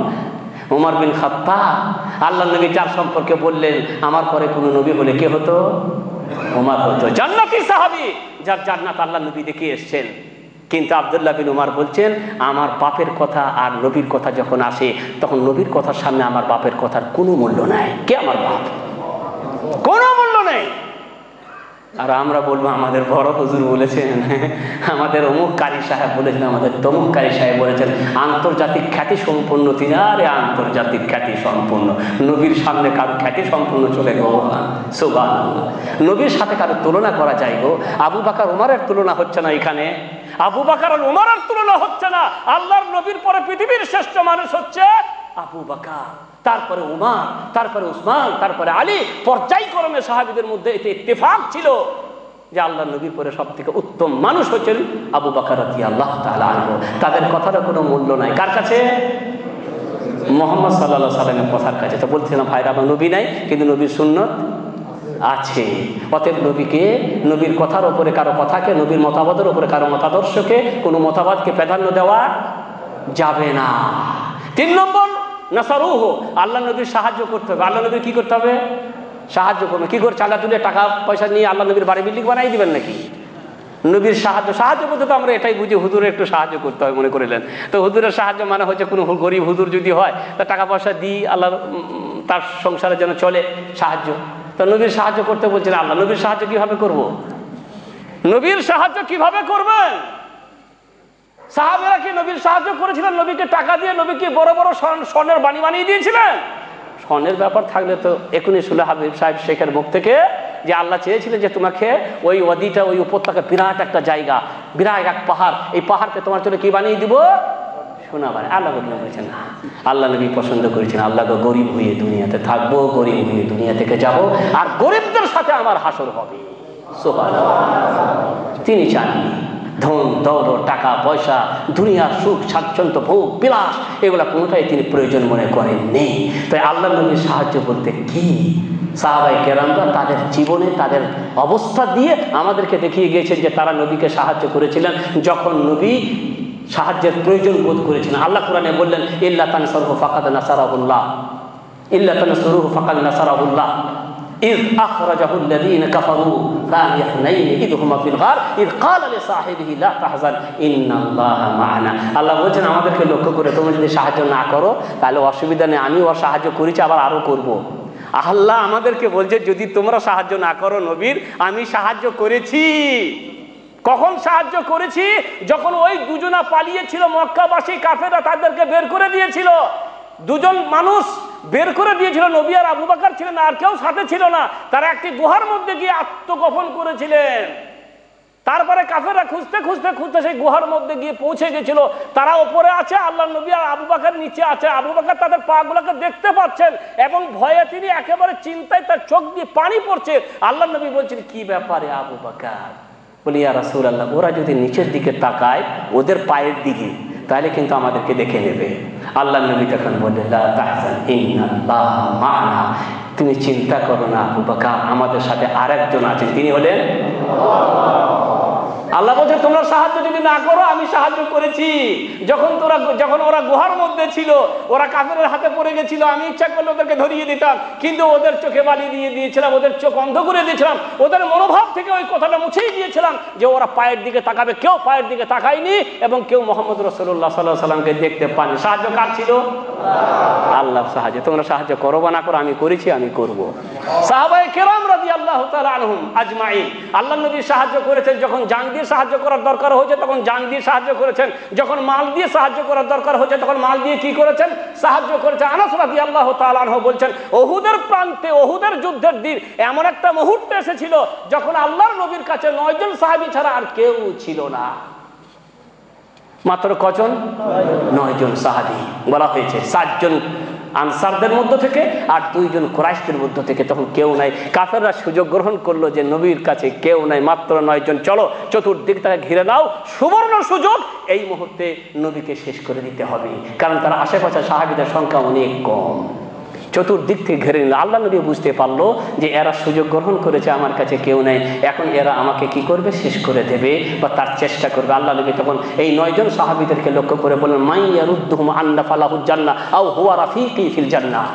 ওমর বিন খাত্তাব। আল্লাহ নবী যার সম্পর্কে বললেন আমার পরে কোনো নবী হলে কে হতো? ওমর হতো, জান্নাতি সাহাবী, যার জান্নাত আল্লাহ নবী দেখে এসেছেন। কিন্তু আব্দুল্লাহ বিন ওমর বলছেন, আমার বাপের কথা আর নবীর কথা যখন আসে তখন নবীর কথার সামনে আমার বাপের কথার কোনো মূল্য নাই। কে আমার বাপ? কোনো মূল্য নেই। আর আমরা বলবো আমাদের বড় হুজুর বলেছেন, আমাদের অমুক কারি সাহেব বলেছেন, আমাদের তমুক কারি সাহেব বলেছেন। আন্তর্জাতিক খ্যাতি সম্পন্ন তিনি, আরে আন্তর্জাতিক খ্যাতি সম্পন্ন। নবীর সামনে কারো খ্যাতি সম্পন্ন চলে গো, সুবহানাল্লাহ। নবীর সাথে কারো তুলনা করা যায় গো? আবু বকর ওমরের তুলনা হচ্ছে না এখানে, আবু বকর আর ওমরের তুলনা হচ্ছে না। আল্লাহর নবীর পরে পৃথিবীর শ্রেষ্ঠ মানুষ হচ্ছে আবু বকর, তারপরে উমর, তারপরে উসমান, তারপরে আলী। পর্যায়ক্রমে সাহাবীদের মধ্যে এতে ইত্তেফাক ছিল যে আল্লাহর নবীর পরে সব থেকে উত্তম মানুষ হচ্ছেন আবু বকর রাদিয়াল্লাহু তাআলা আনহু। তাদের কথার কোনো মূল্য নাই কার কাছে? মুহাম্মদ সাল্লাল্লাহু আলাইহি ওয়াসাল্লামের কথার কাছে। তো বলছিলাম ভাইরা, আমার নবী নাই কিন্তু নবীর সুন্নত আছে। অতএব নবীকে, নবীর কথার উপরে কারো কথাকে, নবীর মতামতের উপরে কারো মতাদর্শকে, কোনো মতামতকে প্রাধান্য দেওয়া যাবে না। 3 নম্বর, নাসারুহু, আল্লাহ নবীর সাহায্য করতে হবে। আল্লাহ নবীর কি করতে হবে? সাহায্য করবে। কি করে? চাঁদা তুলে টাকা পয়সা নিয়ে আল্লাহ নবীর বাড়ি বিল্ডিং বানাই দিবেন নাকি? নবীর সাহায্য বলতে তো আমরা এটাই বুঝি, হুজুরের একটু সাহায্য করতে হয় মনে করিলেন। তো হুজুরের সাহায্য মানে হচ্ছে কোনো গরিব হুজুর যদি হয় তা টাকা পয়সা দিই আল্লাহ তার সংসারের জন্য চলে, সাহায্য। তো নবীর সাহায্য করতে বলছেন আল্লাহ। নবীর সাহায্য কিভাবে করব? নবীর সাহায্য কিভাবে করবেন? সাহাবেরা কি নবীর সাহায্য করেছিলেন? নবীকে টাকা দিয়ে নবীকে বড় বড় স্বর্ণের বাণী বানিয়ে দিয়েছিলেন? স্বর্ণের ব্যাপার থাকলে তো এখনই শুনে হাবিব সাহেব শেখের মুখ থেকে যে আল্লাহ চেয়েছিলেন যে তোমাকে ওই ওয়াদিটা, ওই উপত্যকা, বিরাট একটা জায়গা, বিরাট এক পাহাড়, এই পাহাড়কে তোমার জন্য কি বানিয়ে দিব? সোনা বানিয়ে। আল্লাহ বলেছেন না, আল্লাহ নবী পছন্দ করেছেন আল্লাহ গরিব হয়ে দুনিয়াতে থাকবো, গরিব হয়ে দুনিয়া থেকে যাব, আর গরিবদের সাথে আমার হাসর হবে। সুবহানাল্লাহ। তিনি চাননি ধন দৌলত, টাকা পয়সা, দুনিয়ার সুখ স্বাচ্ছন্দ্য, ভোগ বিলাস, এগুলা কোনোটাই তিনি প্রয়োজন মনে করেননি। তাই আল্লাহ নবীর সাহায্য বলতে কি? সাহাবায়ে কেরামরা তাদের জীবনে, তাদের অবস্থা দিয়ে আমাদেরকে দেখিয়ে গিয়েছেন যে তারা নবীকে সাহায্য করেছিলেন যখন নবী সাহায্যের প্রয়োজন বোধ করেছিলেন। আল্লাহ কোরআনে বললেন, ইল্লা তানসুরহু ফাকাদ নাসারাহুল্লাহ, ইল্লা তানসুরহু ফাকাদ নাসারাহুল্লাহ إذ أخرجه الذين كفروا ثاني اثنين إذ هما في الغار إذ قال لصاحبه لا تحزن إن الله معنا। আল্লাহ বলছেন আমাদেরকে লক্ষ্য করে তোমরা যদি সাহায্য না করো তাহলে অসুবিধা নেই, আমি ওর সাহায্য করেছি, আবার আরো করব। আল্লাহ আমাদেরকে বলছে যদি তোমরা সাহায্য না করো নবীর, আমি সাহায্য করেছি। কখন সাহায্য করেছি? যখন ওই দুজনা পালিয়েছিল মক্কাবাসী কাফেররা, তাদেরকে বের করে দিয়েছিল। দুজন মানুষ বের করে দিয়েছিল, নবী আর আবু বকর ছিলেন, আর কেউ সাথে ছিল না। তারা একটি গুহার মধ্যে গিয়ে আত্মগোপন করেছিলেন। তারপরে কাফেররা খুঁজতে খুঁজতে খুঁজতে সেই গুহার মধ্যে গিয়ে পৌঁছে গেছিল। তারা ওপরে আছে, আল্লাহ নবী আর আবু বকর নিচে আছে। আবু বকর তাদের পা গুলোকে দেখতে পাচ্ছেন এবং ভয়ে তিনি একেবারে চিন্তায় তার চোখ দিয়ে পানি পড়ছে। আল্লাহ নবী বলছেন, কি ব্যাপারে আবু বকর? বলি, ইয়া রাসূলুল্লাহ, ওরা যদি নিচের দিকে তাকায় ওদের পায়ের দিকে, তাহলে কিন্তু আমাদেরকে দেখে নেবে। আল্লাহ নবী তখন বললেন, লা তাহজান ইন্নাল্লাহ মা'না, তুমি চিন্তা করো না আবু বকর, আমাদের সাথে আরেকজন আছেন, তিনি হলেন আল্লাহ। বলছে তোমরা সাহায্য যদি না করো, আমি সাহায্য করেছি। যখন ওরা গুহার মধ্যে ছিল, ওরা কাফেরের হাতে পড়ে গেছিল, আমি ইচ্ছা করলে ওদেরকে ধরিয়ে দিতাম, কিন্তু ওদের চোখে বালি দিয়ে দিয়েছিলাম, ওদের চোখ অন্ধ করে দিয়েছিলাম, ওদের মনোভাব থেকে ওই কথাটা মুছেই দিয়েছিলাম যে ওরা পায়ের দিকে তাকাবে। কেউ পায়ের দিকে তাকায়নি এবং কেউ মুহাম্মদ রাসূলুল্লাহ সাল্লাল্লাহু আলাইহি ওয়াসাল্লামকে দেখতে পাননি। সাহায্য কার ছিল? আল্লাহ সাহায্য। তোমরা সাহায্য করো বা না করো, আমি করেছি, আমি করব। সাহাবায়ে কেরাম রাদিয়াল্লাহু তাআলা আনহুম আজমাইন আল্লাহ নবী সাহায্য করেছেন। যখন জান দিয়ে সাহায্য করার দরকার হয়েছে তখন জান দিয়ে সাহায্য করেছেন। যখন মাল দিয়ে সাহায্য করার দরকার হয়েছে তখন মাল দিয়ে কি করেছেন? সাহায্য করেছেন। আনাস রাদিয়াল্লাহু তাআলা আনহু বলছেন, উহুদের প্রান্তে, উহুদের যুদ্ধের দিন এমন একটা মুহূর্ত এসেছিল যখন আল্লাহর নবীর কাছে 9 জন সাহাবী ছাড়া আর কেউ ছিল না। মাত্র কজন? 9 জন সাহাবী। বলা হয়েছে 7 জন আনসারদের মধ্য থেকে আর 2 জন কুরাইশদের মধ্য থেকে। তখন কেউ নাই। কাফেররা সুযোগ গ্রহণ করলো যে নবীর কাছে কেউ নাই, মাত্র 9 জন, চলো চতুর্দিক তাকে ঘিরে নাও, সুবর্ণ সুযোগ, এই মুহূর্তে নবীকে শেষ করে দিতে হবে। কারণ তার আশেপাশে সাহাবীদের সংখ্যা অনেক কম। চতুর্দিক থেকে ঘিরে নিল। আল্লাহ নবী বুঝতে পারলো যে এরা সুযোগ গ্রহণ করেছে, আমার কাছে কেউ নেই, এখন এরা আমাকে কি করবে? শেষ করে দেবে বা তার চেষ্টা করবে। আল্লাহ নবী তখন এই 9 জন সাহাবীদেরকে লক্ষ্য করে বললেন, মাইয়ারুদ্দুহুম আন্না ফালাহুল জান্নাহ আও হুয়া রাফিকি ফিল জান্নাহ।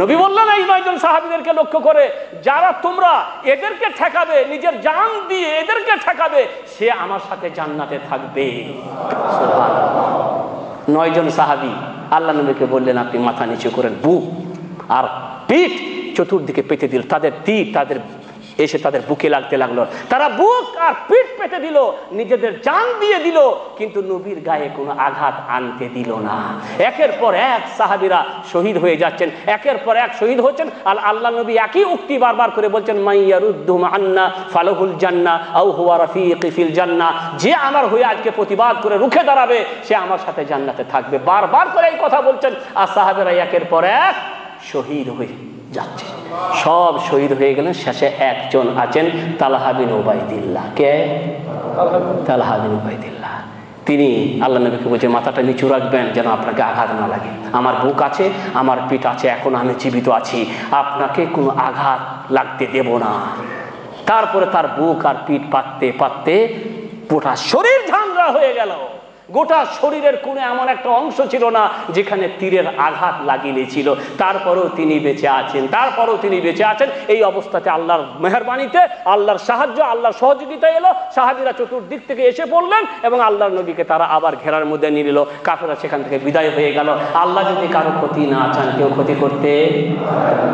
নবী বললেন এই 9 জন সাহাবীদেরকে লক্ষ্য করে, যারা তোমরা এদেরকে ঠেকাবে, নিজের জান দিয়ে এদেরকে ঠেকাবে, সে আমার সাথে জান্নাতে থাকবে। সুবহানাল্লাহ। 9 জন সাহাবী আল্লাহ নবীকে বললেন, আপনি মাথা নিচু করেন, বুক আর পিঠ চতুর্দিকে পেতে দিল। তাদের তীর, তাদের এসে তাদের বুকে লাগতে লাগলো। তারা বুক আর পিঠ পেতে দিল, নিজেদের জান দিয়ে দিল, কিন্তু নবীর গায়ে কোনো আঘাত আনতে দিল না। একের পর এক সাহাবীরা শহীদ হয়ে যাচ্ছেন, একের পর এক শহীদ হচ্ছেন। আর আল্লাহ নবী একই উক্তি বারবার করে বলছেন, মাইয়ারুদ্দু আন্না ফালাহুল জান্নাহ আও হুয়া রাফিকি ফিল জান্নাহ, যে আমার হয়ে আজকে প্রতিবাদ করে রুখে দাঁড়াবে সে আমার সাথে জান্নাতে থাকবে। বারবার করে এই কথা বলছেন। আর সাহাবীরা একের পর এক শহীদ হয়ে যাচ্ছে। সব শহীদ হয়ে গেলেন, শেষে একজন আছেন তালহা বিন উবাইদিল্লাহ। কে? তালহা বিন উবাইদিল্লাহ। তিনি আল্লাহ নবীকে বলছে, মাথাটা নিচু রাখবেন যেন আপনাকে আঘাত না লাগে। আমার বুক আছে, আমার পিঠ আছে, এখন আমি জীবিত আছি, আপনাকে কোনো আঘাত লাগতে দেব না। তারপরে তার বুক আর পিঠ পাততে পাততে গোটা শরীর ঝাঁঝরা হয়ে গেল। গোটা শরীরের কোনো এমন একটা অংশ ছিল না যেখানে তীরের আঘাত লাগিয়েছিল। তারপরেও তিনি বেঁচে আছেন, তারপরেও তিনি বেঁচে আছেন। এই অবস্থাতে আল্লাহর মেহেরবানিতে, আল্লাহর সাহায্য, আল্লাহর সহযোগিতা এলো। সাহাবীরা চতুর্দিক থেকে এসে পড়লেন এবং আল্লাহর নবীকে তারা আবার ঘেরার মধ্যে নিয়ে নিল। কাফেররা সেখান থেকে বিদায় হয়ে গেল। আল্লাহ যদি কারো ক্ষতি না চান, কেউ ক্ষতি করতে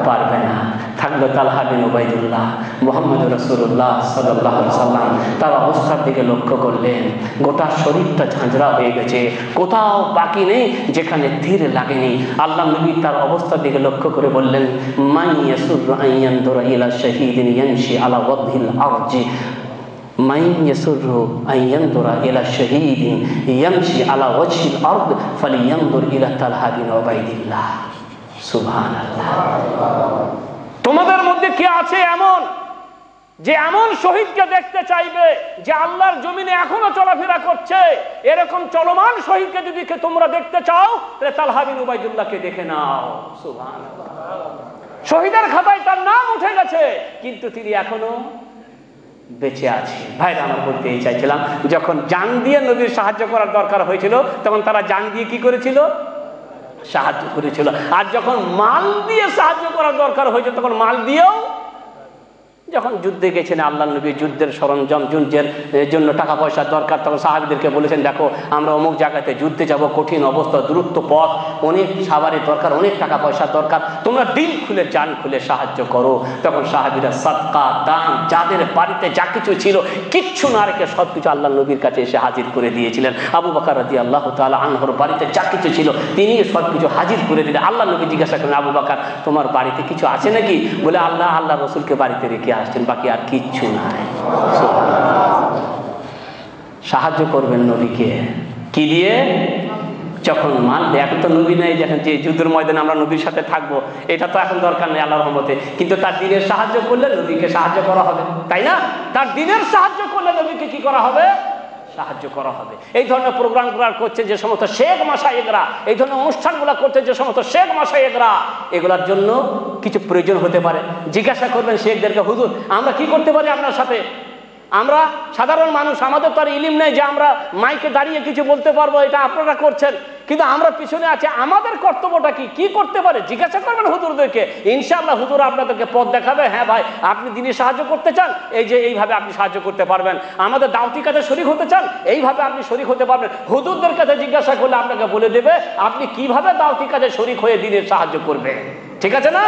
পারবে না। থাকলো তালহা বিন উবাইদুল্লাহ। মুহাম্মদ রাসূলুল্লাহ সাল্লাল্লাহু আলাইহি সাল্লাম তার অবস্থার দিকে লক্ষ্য করলেন। গোটা শরীরটা ঝাঁঝরা হয়ে গেছে, কোথাও বাকি নেই যেখানে তীর লাগেনি। আল্লাহ নবী তার অবস্থার দিকে লক্ষ্য করে বললেন, মান ইয়াসুরু আন ইয়ানদুরা ইলা শাহীদিন ইয়ামশি আলা ওয়াজহিল আরজি, মান ইয়াসুরু আন ইয়ানদুরা ইলা শাহীদিন ইয়ামশি আলা ওয়াজহিল আরদ ফালিয়ানদুর ইলা তালহা বিন উবাইদিল্লাহ। সুবহানাল্লাহ। তোমাদের মধ্যে কে আছে এমন যে এমন শহীদকে দেখতে চাইবে যে আল্লাহর জমিনে এখনো চলাফেরা করছে? এরকম চলমান শহীদকে যদি তোমরা দেখতে চাও তাহলে তালহা বিন উবাইদুল্লাহকে দেখে নাও। সুবহানাল্লাহ। শহীদের খাতায় তার নাম উঠে গেছে, কিন্তু তিনি এখনো বেঁচে আছে। ভাইরা আমার বলতে এই চাইছিলাম, যখন জান দিয়ে নবীর সাহায্য করার দরকার হয়েছিল তখন তারা জান দিয়ে কি করেছিল? সাহায্য করেছিল। আর যখন মাল দিয়ে সাহায্য করার দরকার হয়েছে তখন মাল দিয়েও, যখন যুদ্ধে গেছেন আল্লাহ নবী, যুদ্ধের সরঞ্জাম, যুদ্ধের জন্য টাকা পয়সার দরকার, তখন সাহাবীদেরকে বলেছেন, দেখো আমরা অমুক জায়গাতে যুদ্ধে যাব, কঠিন অবস্থা, দূরত্ব পথ, অনেক সাবারের দরকার, অনেক টাকা পয়সার দরকার, তোমরা দিল খুলে জান খুলে সাহায্য করো। তখন সাহাবীরা সাদকা, দান, যাদের বাড়িতে যা কিছু ছিল কিচ্ছু না রেখে সব কিছু আল্লাহ নবীর কাছে এসে হাজির করে দিয়েছিলেন। আবু বকর রাদিয়াল্লাহু তাআলা আনহুর বাড়িতে যা কিছু ছিল তিনি সব কিছু হাজির করে দিলেন। আল্লাহ নবী জিজ্ঞাসা করেন, আবু বকর তোমার বাড়িতে কিছু আছে নাকি? বলে, আল্লাহ রসুলকে বাড়িতে রেখে আসছেন, বাকি আর কিচ্ছু নাই। সাহায্য করবেন নবীকে কি দিয়ে? যখন মানবে। এখন তো নবী নেই, যখন যে যুদ্ধের ময়দানে আমরা নবীর সাথে থাকবো, এটা তো এখন দরকার নেই আল্লাহর রহমতে, কিন্তু তার দিনের সাহায্য করলে নবীকে সাহায্য করা হবে, তাই না? তার দিনের সাহায্য করলে নবীকে কি করা হবে? সাহায্য করা হবে। এই ধরনের প্রোগ্রামগুলো করছে যে সমস্ত শেখ মাশায়েখরা, এই ধরনের অনুষ্ঠানগুলো করছে যে সমস্ত শেখ মাশায়েখরা, এগুলোর জন্য কিছু প্রয়োজন হতে পারে। জিজ্ঞাসা করবেন শেখদেরকে, হুজুর আমরা কি করতে পারি আপনার সাথে? আমরা সাধারণ মানুষ, আমাদের তো আর ইলিম নেই যে আমরা মাইকে দাঁড়িয়ে কিছু বলতে পারবো, এটা আপনারা করছেন, কিন্তু আমরা পিছনে আছি, আমাদের কর্তব্যটা কি করতে পারে জিজ্ঞাসা করবেন হুজুরদেরকে। ইনশাআল্লাহ হুজুর আপনাদেরকে পথ দেখাবে। হ্যাঁ ভাই, আপনি দিনের সাহায্য করতে চান, এই যে এইভাবে আপনি সাহায্য করতে পারবেন। আমাদের দাওয়াতি কাজে শরীক হতে চান, এইভাবে আপনি শরীক হতে পারবেন। হুজুরদের কাছে জিজ্ঞাসা করলে আপনাকে বলে দেবে আপনি কিভাবে দাওয়াতি কাজে শরীক হয়ে দিনের সাহায্য করবেন। ঠিক আছে না?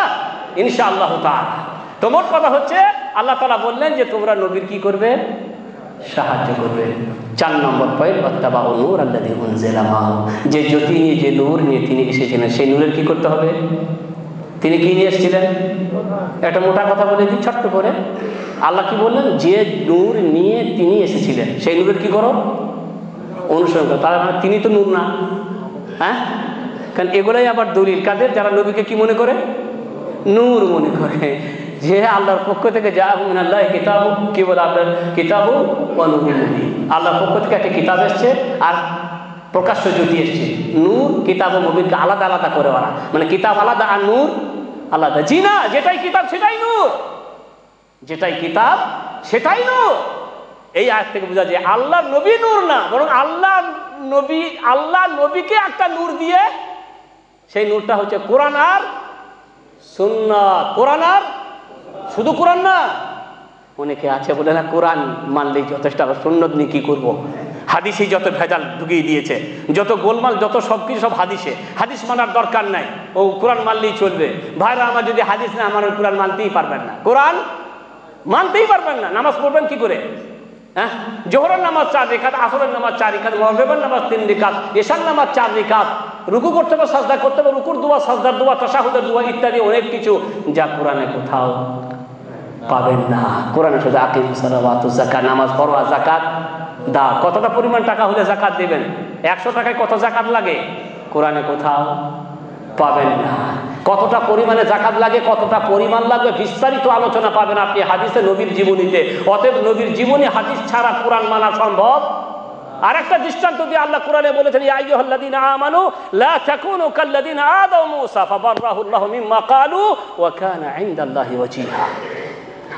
ইনশাআল্লাহ তাআলা। তো মোট কথা হচ্ছে আল্লাহ তাআলা বললেন যে তোমরা নবীর কি করবে? সাহায্য করবে। 4 নম্বর পয়েন্ট, ওয়াত্তাবাউ নূর আল্লাযী উনজিলা মাহু, যে জ্যোতি নিয়ে, যে নূর নিয়ে তিনি এসেছিলেন, সেই নূরের কি করতে হবে? তিনি কি নিয়ে এসেছিলেন? একটা মোটা কথা বলে দিই ছোট্ট করে। আল্লাহ কি বললেন? যে নূর নিয়ে তিনি এসেছিলেন সেই নূরের কি করো? অনুসরণ করো। তার মানে তিনি তো নূর না, হ্যাঁ? কারণ এগুলাই আবার দলিল কাদের? যারা নবীকে কি মনে করে? নূর মনে করে। যে আল্লাহর পক্ষ থেকে যা মিনাল্লাহ কিতাবু, কি বলে আপনার কিতাবু ওয়া নূরুন মুবিন, আল্লাহর পক্ষ থেকে একটা কিতাব এসছে আর প্রকাশ্য জ্যোতি এসছে। নূর কিতাব ও মুবিনকে আলাদা আলাদা করে বলা, মানে কিতাব আলাদা আর নূর আলাদা। জি না, যেটাই কিতাব সেটাই নূর, যেটাই কিতাব সেটাই নূর। এই আয়াত থেকে বোঝা যায় আল্লাহ নবী নূর না, বরং আল্লাহ নবীকে একটা নূর দিয়ে, সেই নূরটা হচ্ছে কোরআন আর সুন্নাত। কোরআন আর শুধু কোরআন না, অনেকে আছে বলে না কোরআন মানলেই যথেষ্ট, আবার সুন্নত নিয়ে কি করবো? হাদিসে যত ভেজাল ঢুকিয়ে দিয়েছে, যত গোলমাল, যত সবকিছু সব হাদিসে। হাদিস মানার দরকার নাই, ও কোরআন মানলেই চলবে। ভাইরা আমার, যদি হাদিস না আমার কোরআন মানতেই পারবেন না। কোরআন মানতেই পারবেন না। নামাজ পড়বেন কি করে? হ্যাঁ, জোহরের নামাজ 4 রিকাত, আসরের নামাজ 4 রিকাত, মাগরিবের নামাজ 3 রিকাত, এশার নামাজ 4 রিকাত, রুকু করতে হবে, সাজদা করতে হবে, রুকুর দোয়া, সাজদার দোয়া, তাশাহুদের দোয়া ইত্যাদি অনেক কিছু, যা কোরআনে কোথাও পাবেন না। কোরআনে শুধু আকিমুস সালাত ওয়া আতুজ যাকাত, নামাজ পড়ো আর যাকাত দাও। কতটা পরিমাণ টাকা হলে যাকাত দিবেন? 100 টাকায় কত যাকাত লাগে? কোরআনে কোথাও পাবেন না। কতটা পরিমাণে যাকাত লাগে, কতটা পরিমাণ লাগবে, বিস্তারিত আলোচনা পাবেন আপনি হাদিসে, নবীর জীবনীতে। অতএব নবীর জীবনী, হাদিস ছাড়া কোরআন মানা সম্ভব। আর একটা দৃষ্টান্ত দিয়ে আল্লাহ কোরআনে বলেছেন, ইয়া আইয়ুহাল্লাযীনা আমানু লা তাকুনু কাল্লাযীনা আদাউ মূসা ফাবাররাহুল্লাহু মিম্মা ক্বালু ওয়া কানা ইনদাল্লাহি ওয়াজিহা।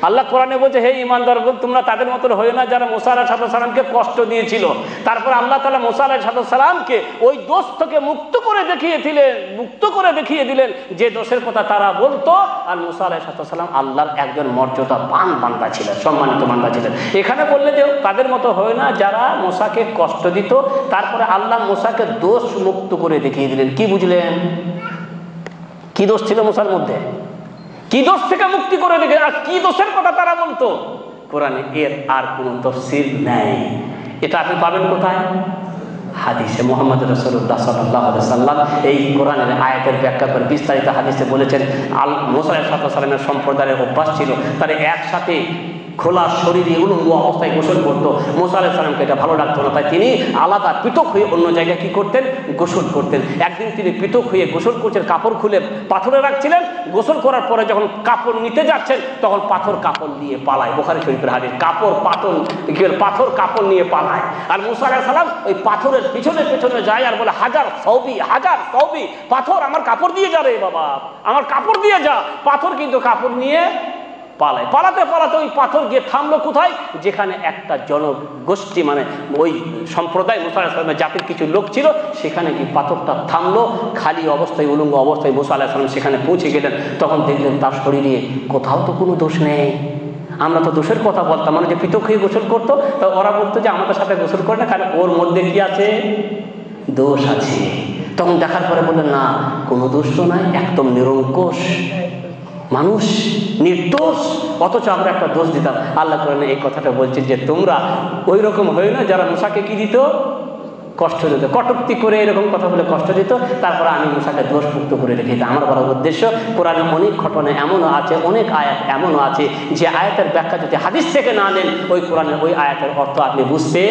আল্লাহ কোরআনে বলছে, হে ঈমানদারগণ, তোমরা তাদের মতন হয়ো না যারা মুসা আলাইহিস সালামকে কষ্ট দিয়েছিল। তারপর আল্লাহ তাআলা মুসা আলাইহিস সালামকে ওই দোষ থেকে মুক্ত করে দেখিয়ে দিলেন যে দোষের কথা তারা বলতো। আর মুসা আলাইহিস সালাম আল্লাহর একজন মর্যাদাবান বান্দা ছিলেন, সম্মানিত বান্দা ছিলেন। এখানে বললে যে তাদের মতো হয় না যারা মুসাকে কষ্ট দিত। তারপরে আল্লাহ মুসাকে দোষ মুক্ত করে দেখিয়ে দিলেন। কি বুঝলেন? কি দোষ ছিল মুসার মধ্যে? কি দোষ থেকে মুক্তি করে দেখে, আর কি দোষের কথা তারা বলতো? কোরআনে এর আর কোনো তাফসীর নাই। এটা আপনি পাবেন কোথায়? হাদিসে। মুহাম্মদ রাসূলুল্লাহ সাল্লাল্লাহু আলাইহি ওয়াসাল্লাম এই কোরআনের আয়াতের ব্যাখ্যা করে বিস্তারিত হাদিসে বলেছেন, মুসা আলাইহিস সালামের সম্প্রদায়ের অভ্যাস ছিল তারা একসাথে খোলা শরীরে উলঙ্গ অবস্থায় গোসল করতো। মুসা আলাইহিস সালামকে এটা ভালো লাগতো না, তাই তিনি আলাদা পৃথক হয়ে অন্য জায়গায় কি করতেন? গোসল করতেন। একদিন তিনি পৃথক হয়ে গোসল করছেন, কাপড় খুলে পাথরে রাখছিলেন। গোসল করার পরে যখন কাপড় নিতে যাচ্ছেন, তখন পাথর কাপড় নিয়ে পালায়। বুখারী শরীফের হাদিস, পাথর কাপড় নিয়ে পালায়। আর মুসা আলাইহিস সালাম ওই পাথরের পিছনে যায় আর বলে, হাজার সৌবি, পাথর আমার কাপড় দিয়ে যা রে বাবা, আমার কাপড় দিয়ে যা। পাথর কিন্তু কাপড় নিয়ে পালাতে ওই পাথর গিয়ে থামলো কোথায়? যেখানে একটা জনগোষ্ঠী, মানে ওই সম্প্রদায় মুসা আলাইহিস সালামের জাতির কিছু লোক ছিল, সেখানে গিয়ে পাথরটা থামলো। খালি অবস্থায়, উলঙ্গ অবস্থায় মুসা আলাইহিস সালাম সেখানে পৌঁছে গেলেন। তখন দেখলেন তার শরীরে কোথাও তো কোনো দোষ নেই। আমরা তো দোষের কথা বলতাম, মানে যে পৃথক হয়ে গোসল করতো, তা ওরা বলতো যে আমাদের সাথে গোসল করে না, কারণ ওর মধ্যে কি আছে? দোষ আছে। তখন দেখার পরে বললেন, না, কোনো দোষ তো নাই, একদম নিরঙ্কুশ মানুষ, নির্দোষ, অথচ আমরা একটা দোষ দিতাম। আল্লাহ কোরআনে এই কথাটা বলছে যে তোমরা ওই রকম হয়ে না যারা মুসাকে কি দিত? কষ্ট দিত, কটূক্তি করে এরকম কথা বলে কষ্ট দিত। তারপরে আমি মুসাকে দোষমুক্ত করে রেখে দিতাম। আমার বলার উদ্দেশ্য, কোরআনে অনেক ঘটনা এমনও আছে, অনেক আয়াত এমনও আছে যে আয়াতের ব্যাখ্যা যদি হাদিস থেকে না নেন, ওই কোরআনের ওই আয়াতের অর্থ আপনি বুঝতে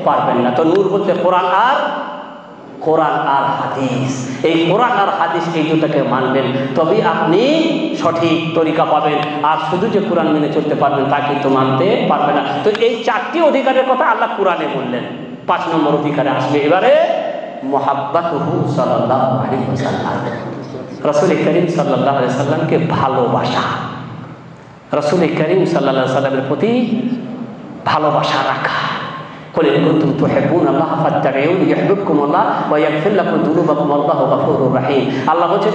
পারবেন না। তো নূর বলতে কোরআন আর হাদিস, এই কোরআন আর হাদিস এই দুটাকে মানবেন, তবেই আপনি সঠিক তরিকা পাবেন। আর শুধু যে কোরআন মেনে চলতে পারবেন তা কিন্তু মানতে পারবে না। তো এই 4টি অধিকারের কথা আল্লাহ কোরআনে বললেন। 5 নম্বর অধিকারে আসবে এবারে, মুহাব্বাতুহু সাল্লাল্লাহু আলাইহি ওয়াসাল্লাম, রাসূল করিম সাল্লাল্লাহু আলাইহি ওয়াসাল্লামকে ভালোবাসা, রাসূল করিম সাল্লাল্লাহু আলাইহি ওয়াসাল্লামের প্রতি ভালোবাসা রাখা। قل إن كنتم تحبون الله فاتبعوني يحببكم الله ويغفر لكم ذنوبكم والله غفور رحيم। আল্লাহ বলছে,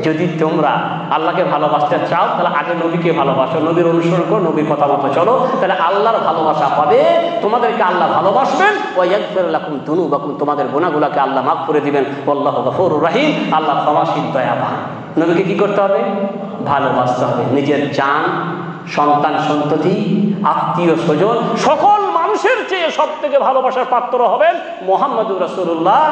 যদি তোমরা আল্লাহকে ভালোবাসতে চাও, তাহলে আগে নবীকে ভালোবাসো, নবীর অনুসরণ করো, নবীর কথা মতো চলো, তাহলে আল্লাহর ভালোবাসা পাবে। তোমাদেরকে আল্লাহ ভালোবাসবেন, ওয়াগফির লাকুম যুনুবাকুম, তোমাদের গুনাহগুলোকে আল্লাহ মাফ করে দিবেন। আল্লাহু গফুরুর রহিম, আল্লাহ ক্ষমাশীল দয়াবান। নবীকে কি করতে হবে? ভালোবাসতে হবে। নিজের জান, সন্তান সন্ততি, আত্মীয় স্বজন, সকল মানুষের চেয়ে সব থেকে ভালোবাসার পাত্র হবেন মুহাম্মদুর রাসূলুল্লাহ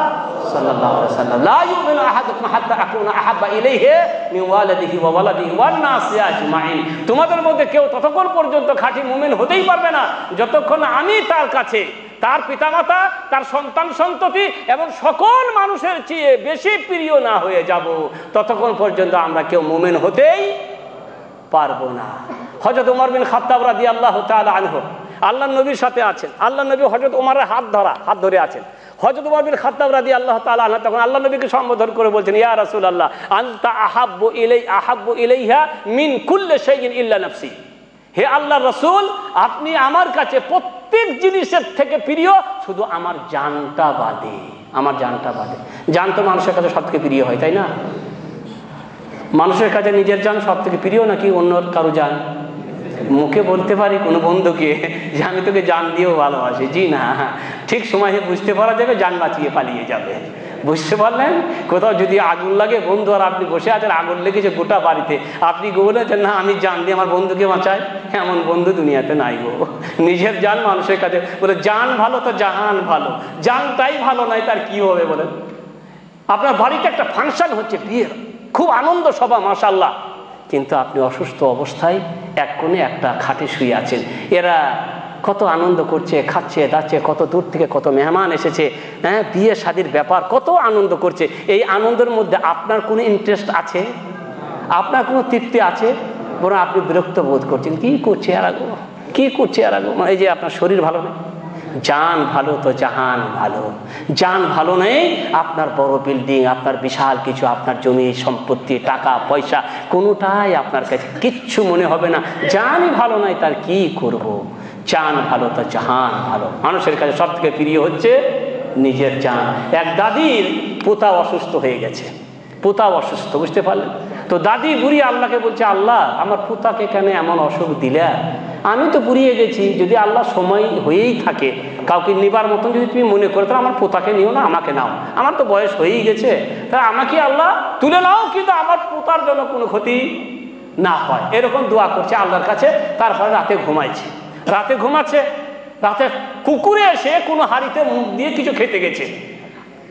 সাল্লাল্লাহু আলাইহি ওয়াসাল্লাম। লা ইউমিনু আহাদুকুম হাত্তা আকুনা আহাব্বা ইলাইহি মিন ওয়ালিদিহি ওয়া ওয়ালাদিহি ওয়ান নাসি আজমাইন। তোমাদের মধ্যে কেউ ততক্ষণ পর্যন্ত খাঁটি মুমিন হতেই পারবে না যতক্ষণ আমি তার কাছে, তার পিতামাতা, তার সন্তান সন্ততি এবং সকল মানুষের চেয়ে বেশি প্রিয় না হয়ে যাব, ততক্ষণ পর্যন্ত আমরা কেউ মুমিন হতেই পারবো না। হযরত ওমর বিন খাত্তাব রাদিয়াল্লাহু তাআলা আনহু আল্লাহর নবীর সাথে আছেন। আল্লাহ নবী হযরত ওমরের হাত ধরে আছেন। হযরত ওমর বিন খাত্তাব রাদিয়াল্লাহু তাআলা আনহু তখন আল্লাহ নবীকে সম্বোধন করে বলছেন, ইয়া রাসূলুল্লাহ, আনতা আহাব্বু ইলাইহা মিন কুল্লি শাইইন ইল্লা নাফসি। হে আল্লাহর রাসূল, আপনি আমার কাছে প্রত্যেক জিনিসের থেকে প্রিয়, শুধু আমার জানটা বাদে। আমার জানটা বাদে। জান তো মানুষের কাছে সব থেকে প্রিয় হয়, তাই না? মানুষের কাছে নিজের জান সব থেকে প্রিয় নাকি অন্য কারো জান? মুখে বলতে পারি কোনো বন্ধুকে যে আমি তোকে জান দিয়েও ভালোবাসি, জি না, ঠিক সময় বুঝতে পারা যাবে, জান বাঁচিয়ে পালিয়ে যাবে। বুঝতে পারলেন? কোথাও যদি আগুন লাগে, বন্ধু আর আপনি বসে আছেন, আগুন লেগেছে গোটা বাড়িতে, আপনি বলেছেন না আমি জান দিয়ে আমার বন্ধুকে বাঁচাই, এমন বন্ধু দুনিয়াতে নাই গো। নিজের জান মানুষের কাছে বলে, জান ভালো তো জাহান ভালো, জানটাই ভালো নাই তার কি হবে বলেন? আপনার বাড়িতে একটা ফাংশন হচ্ছে, বিয়ের খুব আনন্দ সভা মাশাআল্লাহ, কিন্তু আপনি অসুস্থ অবস্থায় এক কোণে একটা খাটে শুয়ে আছেন, এরা কত আনন্দ করছে, খাচ্ছে দাচ্ছে, কত দূর থেকে কত মেহমান এসেছে, হ্যাঁ বিয়ে শাদীর ব্যাপার, কত আনন্দ করছে। এই আনন্দের মধ্যে আপনার কোনো ইন্টারেস্ট আছে? আপনার কোনো তৃপ্তি আছে? বরং আপনি বিরক্ত বোধ করছেন, কি করছে আর আগো, কি করছে আর আগো। এই যে আপনার শরীর ভালো নেই, জান ভালো তো জাহান ভালো। জান ভালো নেই, আপনার বড় বিল্ডিং, আপনার বিশাল কিছু, আপনার জমি সম্পত্তি টাকা পয়সা কোনোটাই আপনার কাছে কিচ্ছু মনে হবে না। জানই ভালো নাই তার কি করব। জান ভালো তো জাহান ভালো। মানুষের কাছে সব থেকে প্রিয় হচ্ছে নিজের জান। এক দাদির পোতা অসুস্থ হয়ে গেছে, পোতা অসুস্থ, বুঝতে পারলেন তো? দাদি বুড়ি আল্লাহকে বলছে, আল্লাহ আমার পোতাকে কেন এমন অসুখ দিলে? আমি তো বুড়িয়ে গেছি, যদি আল্লাহ সময় হয়েই থাকে কাউকে নিবার মতন যদি তুমি মনে করো, তাহলে আমার পোতাকে নিও না, আমাকে নাও, আমার তো বয়স হয়েই গেছে, তাহলে আমাকে আল্লাহ তুলে নাও, কিন্তু আমার পোতার জন্য কোনো ক্ষতি না হয়। এরকম দোয়া করছে আল্লাহর কাছে। তারপরে রাতে ঘুমাইছে, রাতে ঘুমাচ্ছে, রাতে কুকুরে এসে কোনো হাঁড়িতে মুখ দিয়ে কিছু খেতে গেছে,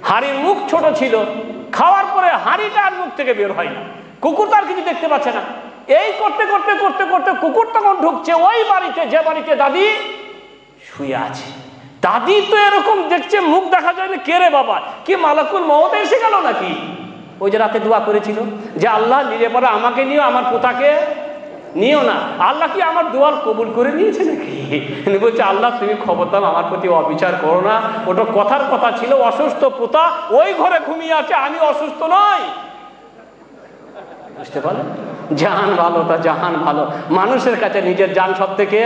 হাঁড়ির মুখ ছোট ছিল, খাওয়ার পরে হাঁড়িটা আর মুখ থেকে বের হয় না, কুকুর তার কিছু দেখতে পাচ্ছে না। এই করতে করতে করতে করতে কুকুর তখন ঢুকছে ওই বাড়িতে, যে বাড়িতে দাদি শুয়ে আছে। দাদি তো এরকম দেখছে, মুখ দেখা যায় না, কে রে বাবা, কি মালাকুল মওত এসে গেল নাকি? ওই যে রাতে দোয়া করেছিল যে আল্লাহ নিজে পরে আমাকে নিও, আমার পোতাকে নিও না। আল্লাহ কি আমার দোয়ার কবুল করে নিয়েছে নাকি? বলছে আল্লাহ তুমি খবরদার আমার প্রতি অবিচার করো না, ওটা কথার কথা ছিল। অসুস্থ পোতা ওই ঘরে ঘুমিয়ে আছে, আমি অসুস্থ নই, বুঝতে পারলেন? জান ভালো তা জাহান ভালো। মানুষের কাছে নিজের জান সব থেকে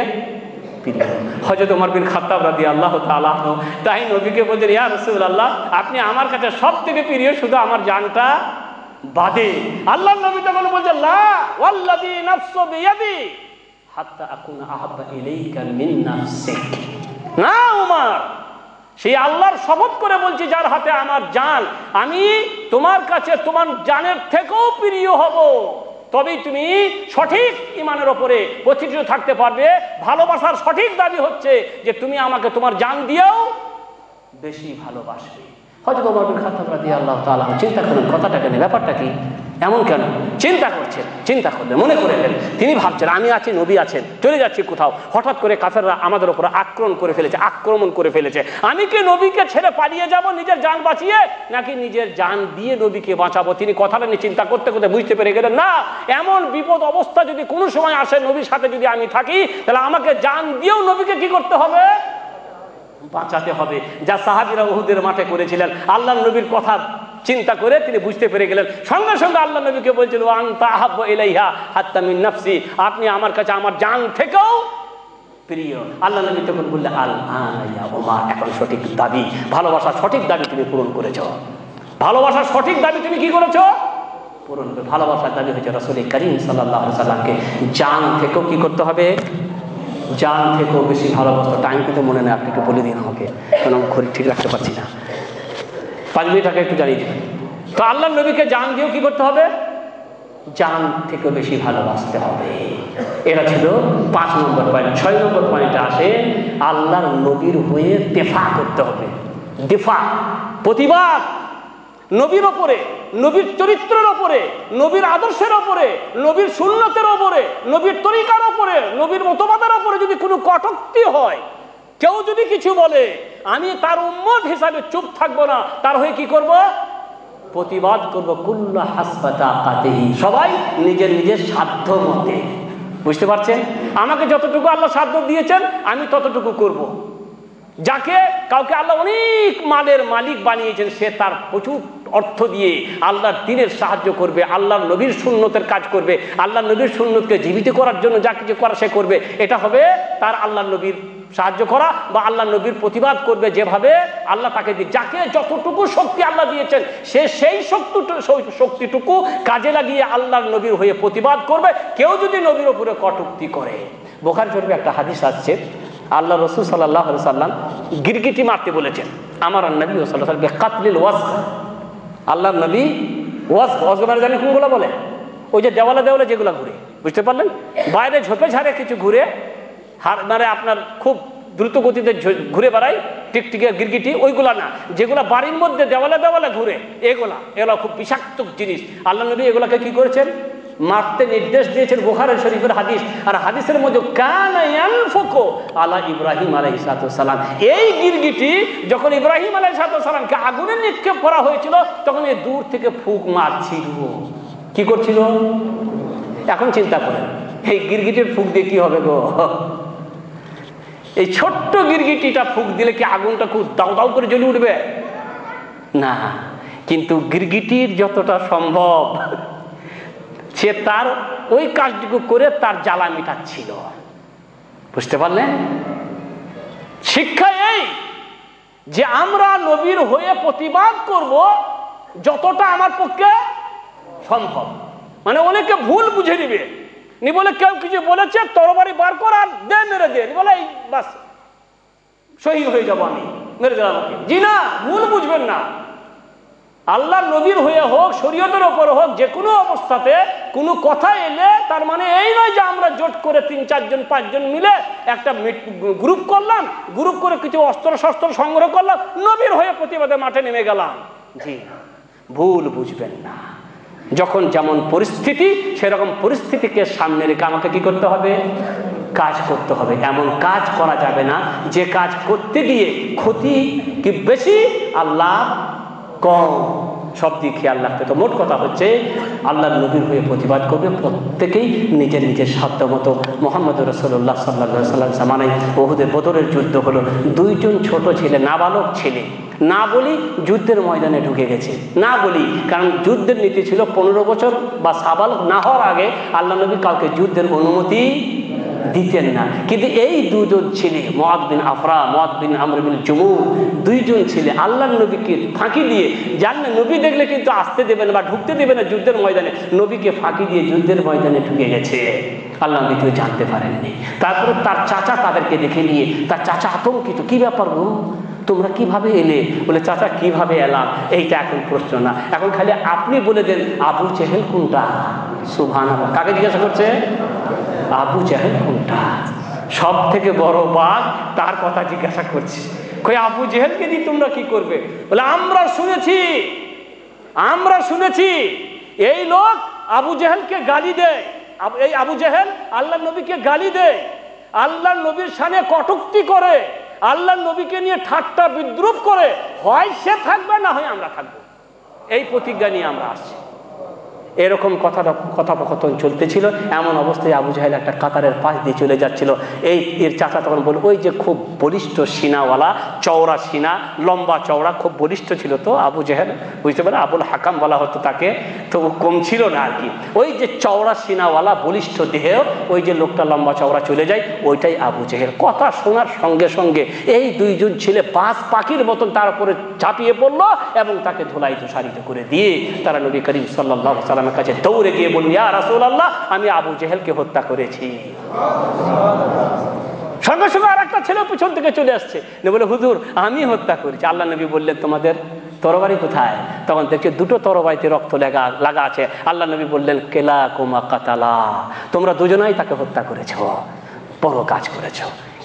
প্রিয়। হযরত ওমর বিন খাত্তাব রাদিয়াল্লাহু তাআলা আনহু তাই নবীকে বললেন, ইয়া রাসূলুল্লাহ আপনি আমার কাছে সব থেকে প্রিয়, শুধু আমার জানটা বাদে। আল্লাহর নবী তখন বলছেন, লা ওয়াল্লাযী নাফসু বিয়াদি হাত্তা আকুনা আহাব্বা ইলাইকা মিন নাফসিক। না ওমর, সেই আল্লাহর শপথ করে বলছি যার হাতে আমার জান, আমি তোমার কাছে তোমার জানের থেকেও প্রিয় হব, তবেই তুমি সঠিক ঈমানের উপরে প্রতিষ্ঠিত থাকতে পারবে। ভালোবাসার সঠিক দাবি হচ্ছে যে তুমি আমাকে তোমার জান দিয়েও বেশি ভালোবাসবে। হযরত ওমর বিন খাত্তাব রাদিয়াল্লাহু তাআলা চিন্তা করেন, কথাটা কেন, ব্যাপারটা কি, এমন কেন চিন্তা করছেন? চিন্তা করলেন, মনে করলেন, তিনি ভাবছেন আমি আছি, নবী আছেন, চলে যাচ্ছি কোথাও, হঠাৎ করে কাফেররা আমাদের উপরে আক্রমণ করে ফেলেছে। আমি কি নবীকে ছেড়ে পালিয়ে যাব নিজের জান বাঁচিয়ে, নাকি নিজের জান দিয়ে নবীকে বাঁচাবো? তিনি কথাটা নিয়ে চিন্তা করতে করতে বুঝতে পেরে গেলেন, না, এমন বিপদ অবস্থা যদি কোনো সময় আসে, নবীর সাথে যদি আমি থাকি, তাহলে আমাকে জান দিয়েও নবীকে কি করতে হবে? বাঁচাতে হবে। যা সাহাবীরা উহুদের মাঠে করেছিলেন। আল্লাহ নবীর কথা চিন্তা করে তিনি বুঝতে পেরে গেলেন, সঙ্গে সঙ্গে আল্লাহ নবীকে বলছিল, ওয়া আনতা আহাব্বু ইলাইহা হাত্তা মিন নাফসি, আপনি আমার কাছে আমার জান থেকেও প্রিয়। আল্লাহ নবী তখন বললেন, আল আনা ইয়া ওমর, এখন সঠিক দাবি, ভালোবাসার সঠিক দাবি তুমি পূরণ করেছো। ভালোবাসার সঠিক দাবি তুমি কি করেছো? পূরণ করে। ভালোবাসার দাবি হচ্ছে রাসূল করিম সাল্লাল্লাহু আলাইহি সাল্লামকে জান থেকেও কি করতে হবে? জান থেকেও বেশি ভালোবাসা। টাইম কিন্তু মনে নেই, আপনি একটু বলে দিন আমাকে, কারণ আমি ঘড়ি ঠিক রাখতে পারছি না। 5 মিনিট আগে একটু জানিয়ে দিন। তো আল্লাহ নবীকে জান দিয়েও কি করতে হবে? জান থেকেও বেশি ভালোবাসতে হবে। এটা ছিল 5 নম্বর পয়েন্ট। 6 নম্বর পয়েন্টে আসে, আল্লাহর নবীর হয়ে দিফা করতে হবে। দিফা, প্রতিবাদ, নবীর ওপরে, নবীর চরিত্রের ওপরে, নবীর আদর্শের ওপরে, নবীর সুন্নতের ওপরে, নবীর তরিকার ওপরে, নবীর মতবাদের ওপরে যদি কোনো কটূক্তি হয়, কেউ যদি কিছু বলে, আমি তার উম্মত হিসাবে চুপ থাকবো না, তার হয়ে কি করব? প্রতিবাদ করব। কুল্লু হাসবা তাকাতিহি, সবাই নিজের নিজের সাধ্য মতে। বুঝতে পারছেন? আমাকে যতটুকু আল্লাহ সাধ্য দিয়েছেন আমি ততটুকু করব। যাকে কাউকে আল্লাহ অনেক মালের মালিক বানিয়েছেন, সে তার প্রচুর অর্থ দিয়ে আল্লাহর দ্বীনের সাহায্য করবে, আল্লাহর নবীর সুন্নতের কাজ করবে, আল্লাহর নবীর সুন্নতকে জীবিত করার জন্য যা কিছু করা সে করবে। এটা হবে তার আল্লাহর নবীর সাহায্য করা বা আল্লাহর নবীর প্রতিবাদ করবে, যেভাবে আল্লাহ তাকে দিয়ে, যাকে যতটুকু শক্তি আল্লাহ দিয়েছেন সে সেই শক্তিটুকু কাজে লাগিয়ে আল্লাহর নবীর হয়ে প্রতিবাদ করবে। কেউ যদি নবীর উপরে কটূক্তি করে, বুখারী শরীফে একটা হাদিস আসছে, আল্লাহ রাসূল সাল্লাল্লাহু আলাইহি সাল্লাম গিরগিটি মারতে বলেছেন। আমার নবী সাল্লাল্লাহু আলাইহি ওয়াসাল্লাম কাতলিল ওয়াসখ, আল্লাহ নবী ওয়াজ মানে জানি কোনগুলো বলে, ওই যে দেওয়ালে দেওয়ালে যেগুলো ঘুরে, বুঝতে পারলেন, বাইরে ঝোপে ঝাড়ে কিছু ঘুরে, মানে আপনার খুব দ্রুত গতিতে ঘুরে বেড়ায় টিকটিকে গিরগিটি, ওইগুলা না, যেগুলা বাড়ির মধ্যে দেওয়ালে দেওয়ালে ঘুরে, এগুলা খুব বিষাক্ত জিনিস। আল্লাহ নবী এগুলাকে কি করেছেন? মারতে নির্দেশ দিয়েছেন। বুখারী শরীফের হাদিস, আর হাদিসের মধ্যে কানা ইয়ানফুকু আলা ইব্রাহিম আলাইহিস সালাম, এই গিরগিটি যখন ইব্রাহিম আলাইহিস সালামকে আগুনে নিক্ষেপ করা হয়েছিল তখন এই দূর থেকে ফুঁক মারছিল। কি করছিল? এখন চিন্তা করেন এই গিরগিটির ফুঁক দিয়ে কি হবে গো? এই ছোট্ট গিরগিটিটা ফুঁক দিলে কি আগুনটা খুব দাউ দাউ করে জ্বলে উঠবে? না, কিন্তু গিরগিটির যতটা সম্ভব সে তার ওই কাজটুকু করে তার জ্বালা মেটাচ্ছিল। বুঝতে পারলেন? শিক্ষা এই যে আমরা নবীর হয়ে প্রতিবাদ করব যতটা আমার পক্ষে সম্ভব। মানে অনেকে ভুল বুঝে নিবে, নি বলে কেউ কিছু বলেছে তরবারি বার কর আর দে, মেরে দে, বলে বাস শহীদ হয়ে যাবো আমি, মেরে দিলাম। জি না, ভুল বুঝবেন না। আল্লাহর নবীর হয়ে হোক, শরীয়তের ওপরে হোক, যে কোনো অবস্থাতে কোনো কথা এলে তার মানে এই নয় যে আমরা জোট করে 3-4 জন 5 জন মিলে একটা গ্রুপ করলাম, গ্রুপ করে কিছু অস্ত্র শস্ত্র সংগ্রহ করলাম, নবীর হয়ে প্রতিবাদে মাঠে নেমে গেলাম। জি, ভুল বুঝবেন না। যখন যেমন পরিস্থিতি সেরকম পরিস্থিতিকে সামনে রেখে আমাকে কি করতে হবে? কাজ করতে হবে। এমন কাজ করা যাবে না যে কাজ করতে গিয়ে ক্ষতি কি বেশি, আল্লাহ কম, সব দিক খেয়াল রাখতে। তো মোট কথা হচ্ছে আল্লাহর নবীর হয়ে প্রতিবাদ করবে প্রত্যেকেই নিজের নিজের সাধ্য মতো। মুহাম্মদ রাসূলুল্লাহ সাল্লাল্লাহু আলাইহি ওয়াসাল্লাম জামানায় উহুদের বদরের যুদ্ধ হলো, 2 জন ছোট ছেলে, নাবালক ছেলে, না বলি যুদ্ধের ময়দানে ঢুকে গেছে, না বলি, কারণ যুদ্ধের নীতি ছিল 15 বছর বা সাবালক না হওয়ার আগে আল্লাহ নবী কাউকে যুদ্ধের অনুমতি দিতেন না। কিন্তু এই 2 জন ছেলে, মুআদ বিন আফরা, মুআদ বিন আমর বিন জুমু, 2 জন ছেলে আল্লাহর নবীকে ফাঁকি দিয়ে, জানলে নবী দেখলে কিন্তু আসতে দেবে না বা ঢুকতে দেবে না যুদ্ধের ময়দানে, নবীকে ফাঁকি দিয়ে যুদ্ধের ময়দানে ঢুকে গেছে। আল্লাহ নবী তো জানতে পারেননি। তারপরে তার চাচা তাদেরকে দেখে নিয়ে, তার চাচা আতঙ্কিত, কি ব্যাপার গো, তোমরা কিভাবে এলে? বলে চাচা কিভাবে এলাম এইটা এখন প্রশ্ন না, এখন খালি আপনি বলে দেন আবু জেহেল কোনটা। সুবহানাল্লাহ, কাকে জিজ্ঞাসা করছে? আবু জেহেল কোনটা? সব থেকে বড় বাঘ, তার কথা জিজ্ঞাসা করছি। কই আবু জেহেলকে দিয়ে তোমরা কি করবে? বলে আমরা শুনেছি এই লোক আবু জেহেলকে গালি দেয়, এই আবু জেহেল আল্লাহ নবীকে গালি দেয়, আল্লাহ নবীর শানে কটূক্তি করে, আল্লাহ নবীকে নিয়ে ঠাট্টা বিদ্রুপ করে, হয় সে থাকবে না হয় আমরা থাকবো, এই প্রতিজ্ঞা নিয়ে আমরা আসছি। এরকম কথোপকথন চলতেছিল। এমন অবস্থায় আবু জাহেল একটা কাতারের পাশ দিয়ে চলে যাচ্ছিল। এর চাচা তখন বলল, ওই যে খুব বলিষ্ঠ সিনাওয়ালা, চওড়া সিনা, লম্বা চওড়া, খুব বলিষ্ঠ ছিল তো আবু জাহেল, বুঝতে পারে, আবুল হাকাম বলা হতো তাকে, তো কম ছিল না আর কি। ওই যে চওড়া সিনাওয়ালা বলিষ্ঠ দেহে ওই যে লোকটা লম্বা চওড়া চলে যায়, ওইটাই আবু জাহেল। কথা শোনার সঙ্গে সঙ্গে এই 2 জন ছেলে বাজ পাখির মতন তার উপরে ঝাঁপিয়ে পড়লো এবং তাকে ধুলাই ধূসারিত করে দিয়ে তারা নবী করিম সাল্লাল্লাহু আলাইহি ওয়াসাল্লামের কাছে দৌড়ে গিয়ে বলল, ইয়া রাসূলুল্লাহ, আমি আবু জেহেলকে হত্যা করেছি। সঙ্গে সঙ্গে আর একটা ছেলে পিছন থেকে চলে আসছে, বলে হুজুর আমি হত্যা করেছি। আল্লাহ নবী বললেন, তোমাদের তরবারি কোথায়? তখন দেখছে 2টো তরবারিতে রক্ত লাগা আছে। আল্লাহ নবী বললেন, কেলাকুমা কাতালা, তোমরা দুজনাই তাকে হত্যা করেছ, বড় কাজ করেছ।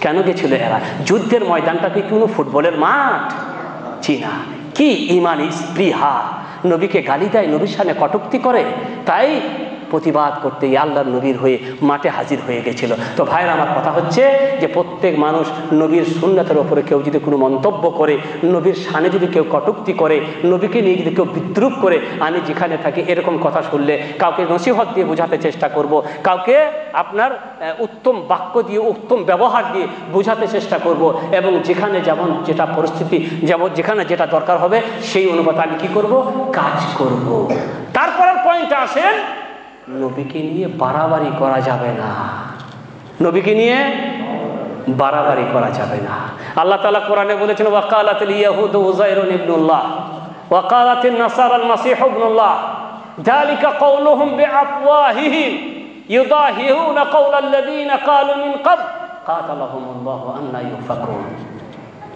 কেন গেছিল এরা? যুদ্ধের ময়দানটা কি কোনো ফুটবলের মাঠ? চিনা কি ইমানি স্পৃহা, নবীকে গালি দেয়, নবীর সামনে কটূক্তি করে, তাই প্রতিবাদ করতে আল্লাহর নবীর হয়ে মাঠে হাজির হয়ে গেছিল। তো ভাইরা, আমার কথা হচ্ছে যে প্রত্যেক মানুষ নবীর সুন্নাতের ওপরে কেউ যদি কোনো মন্তব্য করে, নবীর সামনে যদি কেউ কটূক্তি করে, নবীকে নিয়ে যদি কেউ বিদ্রুপ করে, আমি যেখানে থাকি এরকম কথা শুনলে কাউকে নসিহত দিয়ে বোঝাতে চেষ্টা করব, কাউকে আপনার উত্তম বাক্য দিয়ে, উত্তম ব্যবহার দিয়ে বোঝাতে চেষ্টা করব, এবং যেখানে যেমন যেটা পরিস্থিতি, যেখানে যেটা দরকার হবে সেই অনুপাতে আমি কি করব? কাজ করব। তারপরের পয়েন্টে আসেন, নবীকে নিয়ে বাড়াবাড়ি করা যাবে না, নবীকে নিয়ে বাড়াবাড়ি করা যাবে না। আল্লাহ তাআলা কোরআনে বলেছেন, ওয়াকালাতিল ইয়াহুদু উযায়রুন ইবনুল্লাহ ওয়াকালাতিন নাসারাল মাসীহু ইবনুল্লাহ যালিকা কাওলুহুম বিআফওয়াহিহিম ইউদাহিউনা কাওলাল্লাযীনা ক্বালু মিন ক্বাবল কাতালাহুমুল্লাহু আন্না ইউফাকুন।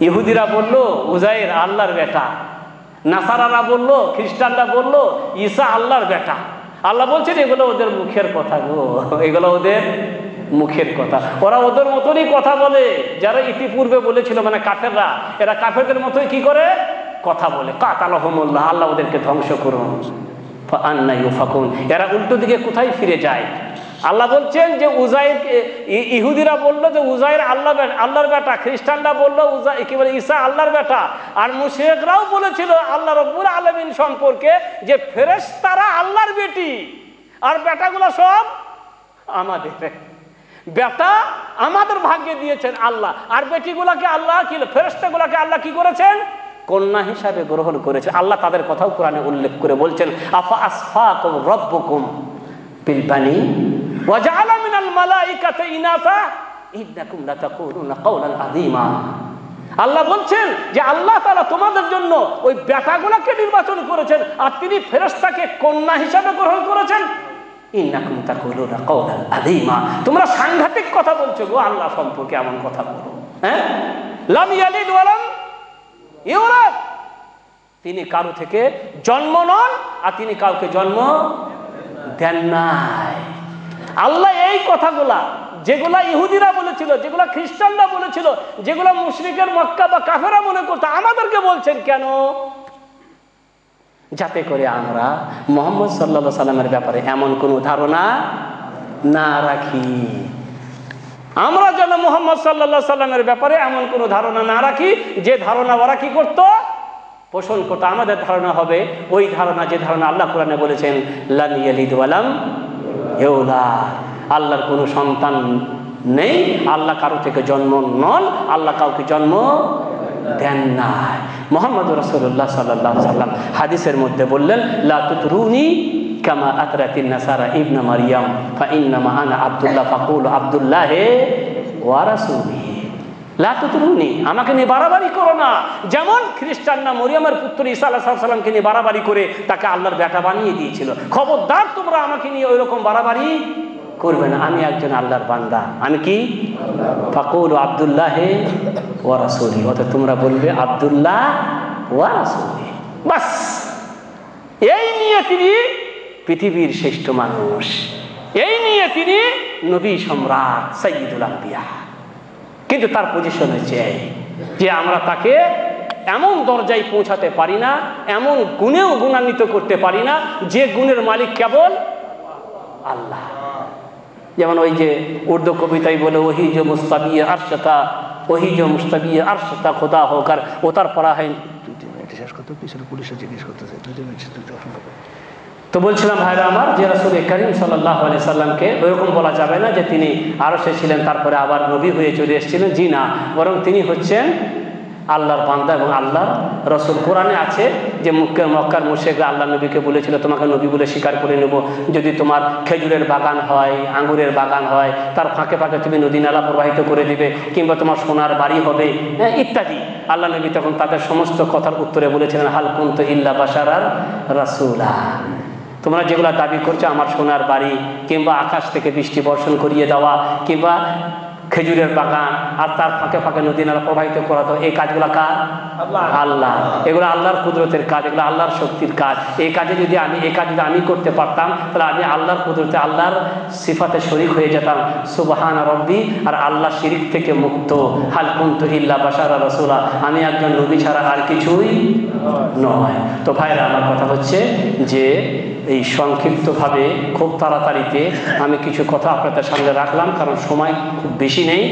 ইহুদিরা বলল উযায়র আল্লাহর বেটা, নাসারারা বললো, খ্রিস্টানরা বললো ঈসা আল্লাহর বেটা। আল্লাহ বলছেন এগুলো ওদের মুখের কথা গো, এগুলো ওদের মুখের কথা। ওরা ওদের মতনই কথা বলে যারা ইতিপূর্বে বলেছিল, মানে কাফেররা। এরা কাফেরদের মতোই কি করে কথা বলে। কাতালাহুমুল্লাহ, আল্লাহ ওদেরকে ধ্বংস করুন। ফাআন্না ইউফাকুন, এরা উল্টো দিকে কোথায় ফিরে যায়? আল্লাহ বলছেন যে উজাইর, ইহুদিরা বললো যে উজাইর আল্লাহর বেটা, খ্রিস্টানরা বললো কি বলে ঈসা আল্লাহর বেটা, আর মুশরিকরাও বলেছিল আল্লাহ রাব্বুল আলামিন সম্পর্কে যে ফেরেশতারা আল্লাহর বেটি, আর বেটাগুলো সব আমাদের। বেটা আমাদের ভাগ্যে দিয়েছেন আল্লাহ, আর বেটিগুলাকে আল্লাহ কি, ফেরেশতাগুলাকে আল্লাহ কি করেছেন? কন্যা হিসাবে গ্রহণ করেছে। আল্লাহ তাদের কথাও কোরআনে উল্লেখ করে বলছেন, আফা আসফাকুম রাব্বুকুম বিল বানি ওয়া জাআলা মিনাল মালাইকাতি ইনাসা ইন্নাকুম লাতাকুলুনা কাওলান আযীমা। আল্লাহ বলছেন যে আল্লাহ তাআলা তোমাদের জন্য ওই বেটাগুলোকে নির্বাচন করেছেন, আর তিনি ফেরেশতাকে কন্যা হিসাবে গ্রহণ করেছেন। ইন্নাকুম তাকুলুনা কাওলান আযীমা, তোমরা সাংঘাতিক কথা বলছো গো আল্লাহ সম্পর্কে, এমন কথা বলো। হ্যাঁ, লাম ইয়ালিদ ওয়া লাম ইউলাদ, তিনি কারো থেকে জন্ম নন, আর তিনি কাউকে জন্ম দেন নাই। আল্লাহ এই কথাগুলা যেগুলা ইহুদিরা বলেছিল, যেগুলা খ্রিস্টানরা বলেছিল, যেগুলা মুশরিকের মক্কা বা কাফেরা মনে করতো, আমাদেরকে বলছেন কেন? যাতে করে আমরা মুহাম্মদ সাল্লাল্লাহু আলাইহি সাল্লামের ব্যাপারে এমন কোনো ধারণা না রাখি। আমরা যেন মুহাম্মদ সাল্লাল্লাহু আলাইহি সাল্লামের ব্যাপারে এমন কোনো ধারণা না রাখি যে ধারণা ওরা কি করতো, পোষণ করতো। আমাদের ধারণা হবে ওই ধারণা, যে ধারণা আল্লাহ কোরআনে বলেছেন লাম ইয়ালিদ ওয়া লাম ইউলাদ, আল্লাহর কোনো সন্তান নেই, আল্লাহ কারো থেকে জন্ম নন, আল্লাহ কাউকে জন্ম দেন নাই। মুহাম্মদ রাসূলুল্লাহ সাল্লাল্লাহু আলাইহি সাল্লাম হাদিসের মধ্যে বললেন, লা তুতরুনি কামা আতরাতিন নাসারা ইবনা মারইয়াম ফাইন্নামা আনা আব্দুল্লাহ ফাকুলু আব্দুল্লাহ ওয়া রাসূলুহু। লা তুতরুনি, আমাকে নিয়ে বাড়াবাড়ি করো না, যেমন খ্রিস্টানরা মরিয়মের পুত্র ঈসা আলাইহিস সালামকে নিয়ে বাড়াবাড়ি করে তাকে আল্লাহর বেটা বানিয়ে দিয়েছিল। খবরদার তোমরা আমাকে নিয়ে ওইরকম বাড়াবাড়ি করবে না, আমি একজন আল্লাহর বান্দা। আমি কি? ফাকুলু আব্দুল্লাহ ওয়া রাসূলুহু, অর্থাৎ তোমরা বলবে আব্দুল্লাহ ওয়া রাসূলুহু। বাস, এই নিয়ে তিনি পৃথিবীর শ্রেষ্ঠ মানুষ, এই নিয়ে তিনি নবী সম্রাট সাইয়্যিদুল আম্বিয়া। কিন্তু তার পজিশন হচ্ছে যে আমরা তাকে এমন দরজায় পৌঁছাতে পারি না, এমন গুণেও গুণান্বিত করতে পারি না যে গুণের মালিক কেবল আল্লাহ। যেমন ওই যে উর্দু কবিতায় বলে, ওহি যে মুস্তাবিয়ে আরশতা, ওহি যে মুস্তাবিয়ে আরশতা খোদা হোকার, ও তার পড়া হয়। তো বলছিলাম ভাইরা আমার, যে রাসূল কারীম সাল্লাল্লাহু আলাইহি সাল্লামকে ওইরকম বলা যাবে না যে তিনি আরশে ছিলেন তারপরে আবার নবী হয়ে চলে এসেছিলেন, জি না, বরং তিনি হচ্ছেন আল্লাহর বান্দা এবং আল্লাহর রাসূল। কোরআনে আছে যে মক্কার মুশরিকরা আল্লাহ নবীকে বলেছিল, তোমাকে নবী বলে স্বীকার করে নেব যদি তোমার খেজুরের বাগান হয়, আঙ্গুরের বাগান হয়, তার ফাঁকে ফাঁকে তুমি নদী নালা প্রবাহিত করে দিবে, কিংবা তোমার সোনার বাড়ি হবে, ইত্যাদি। আল্লাহ নবী তখন তাদের সমস্ত কথার উত্তরে বলেছিলেন, হাল কুনতু ইল্লা বাশারার রাসূলা, তোমরা যেগুলো দাবি করছো আমার সোনার বাড়ি, কিংবা আকাশ থেকে বৃষ্টি বর্ষণ করিয়ে দেওয়া, কিংবা খেজুরের বাগান, আর তার ফাঁকে ফাঁকে নদী নালা প্রবাহিত করা, তো এই কাজগুলো কার? আল্লাহ। এগুলো আল্লাহর কুদরতের কাজ, এগুলো আল্লাহর শক্তির কাজ। এই কাজ যদি আমি করতে পারতাম, তাহলে আমি আল্লাহর কুদরতে, আল্লাহর সিফাতে শরীক হয়ে যেতাম। সুবহান রব্বি, আর আল্লাহ শিরিক থেকে মুক্ত। হাল কুনতু ইল্লা বাশারা রাসূলা, আমি একজন নবী ছাড়া আর কিছুই নয়। তো ভাইরা, আমার কথা হচ্ছে যে এই সংক্ষিপ্তভাবে খুব তাড়াতাড়িতে আমি কিছু কথা আপনাদের সামনে রাখলাম, কারণ সময় খুব বেশি নেই।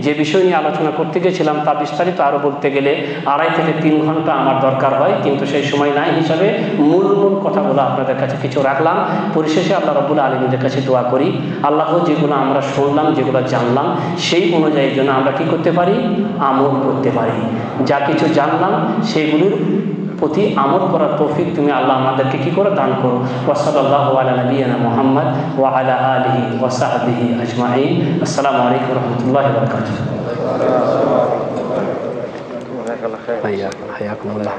যে বিষয় নিয়ে আলোচনা করতে গেছিলাম তা বিস্তারিত আরও বলতে গেলে 2.5 থেকে 3 ঘন্টা আমার দরকার হয়, কিন্তু সেই সময় নাই হিসাবে মূল কথাগুলো আপনাদের কাছে কিছু রাখলাম। পরিশেষে আল্লাহ রাব্বুল আলামিনের কাছে দোয়া করি, আল্লাহ যেগুলো আমরা শুনলাম, যেগুলো জানলাম, সেই অনুযায়ী যেন আমরা কি করতে পারি? আমল করতে পারি। যা কিছু জানলাম সেইগুলির প্রতি আমল করার তৌফিক তুমি আল্লাহ আমাদেরকে কি করে দান করো। ওয়া সাল্লাল্লাহু আলা নাবিয়িনা মুহাম্মদ ওয়া আলা আলিহি ওয়া সাহবিহি আজমাইন। আসসালামু আলাইকুম ওয়া রাহমাতুল্লাহি ওয়া বারাকাতুহু। হায়াকুমুল্লাহ।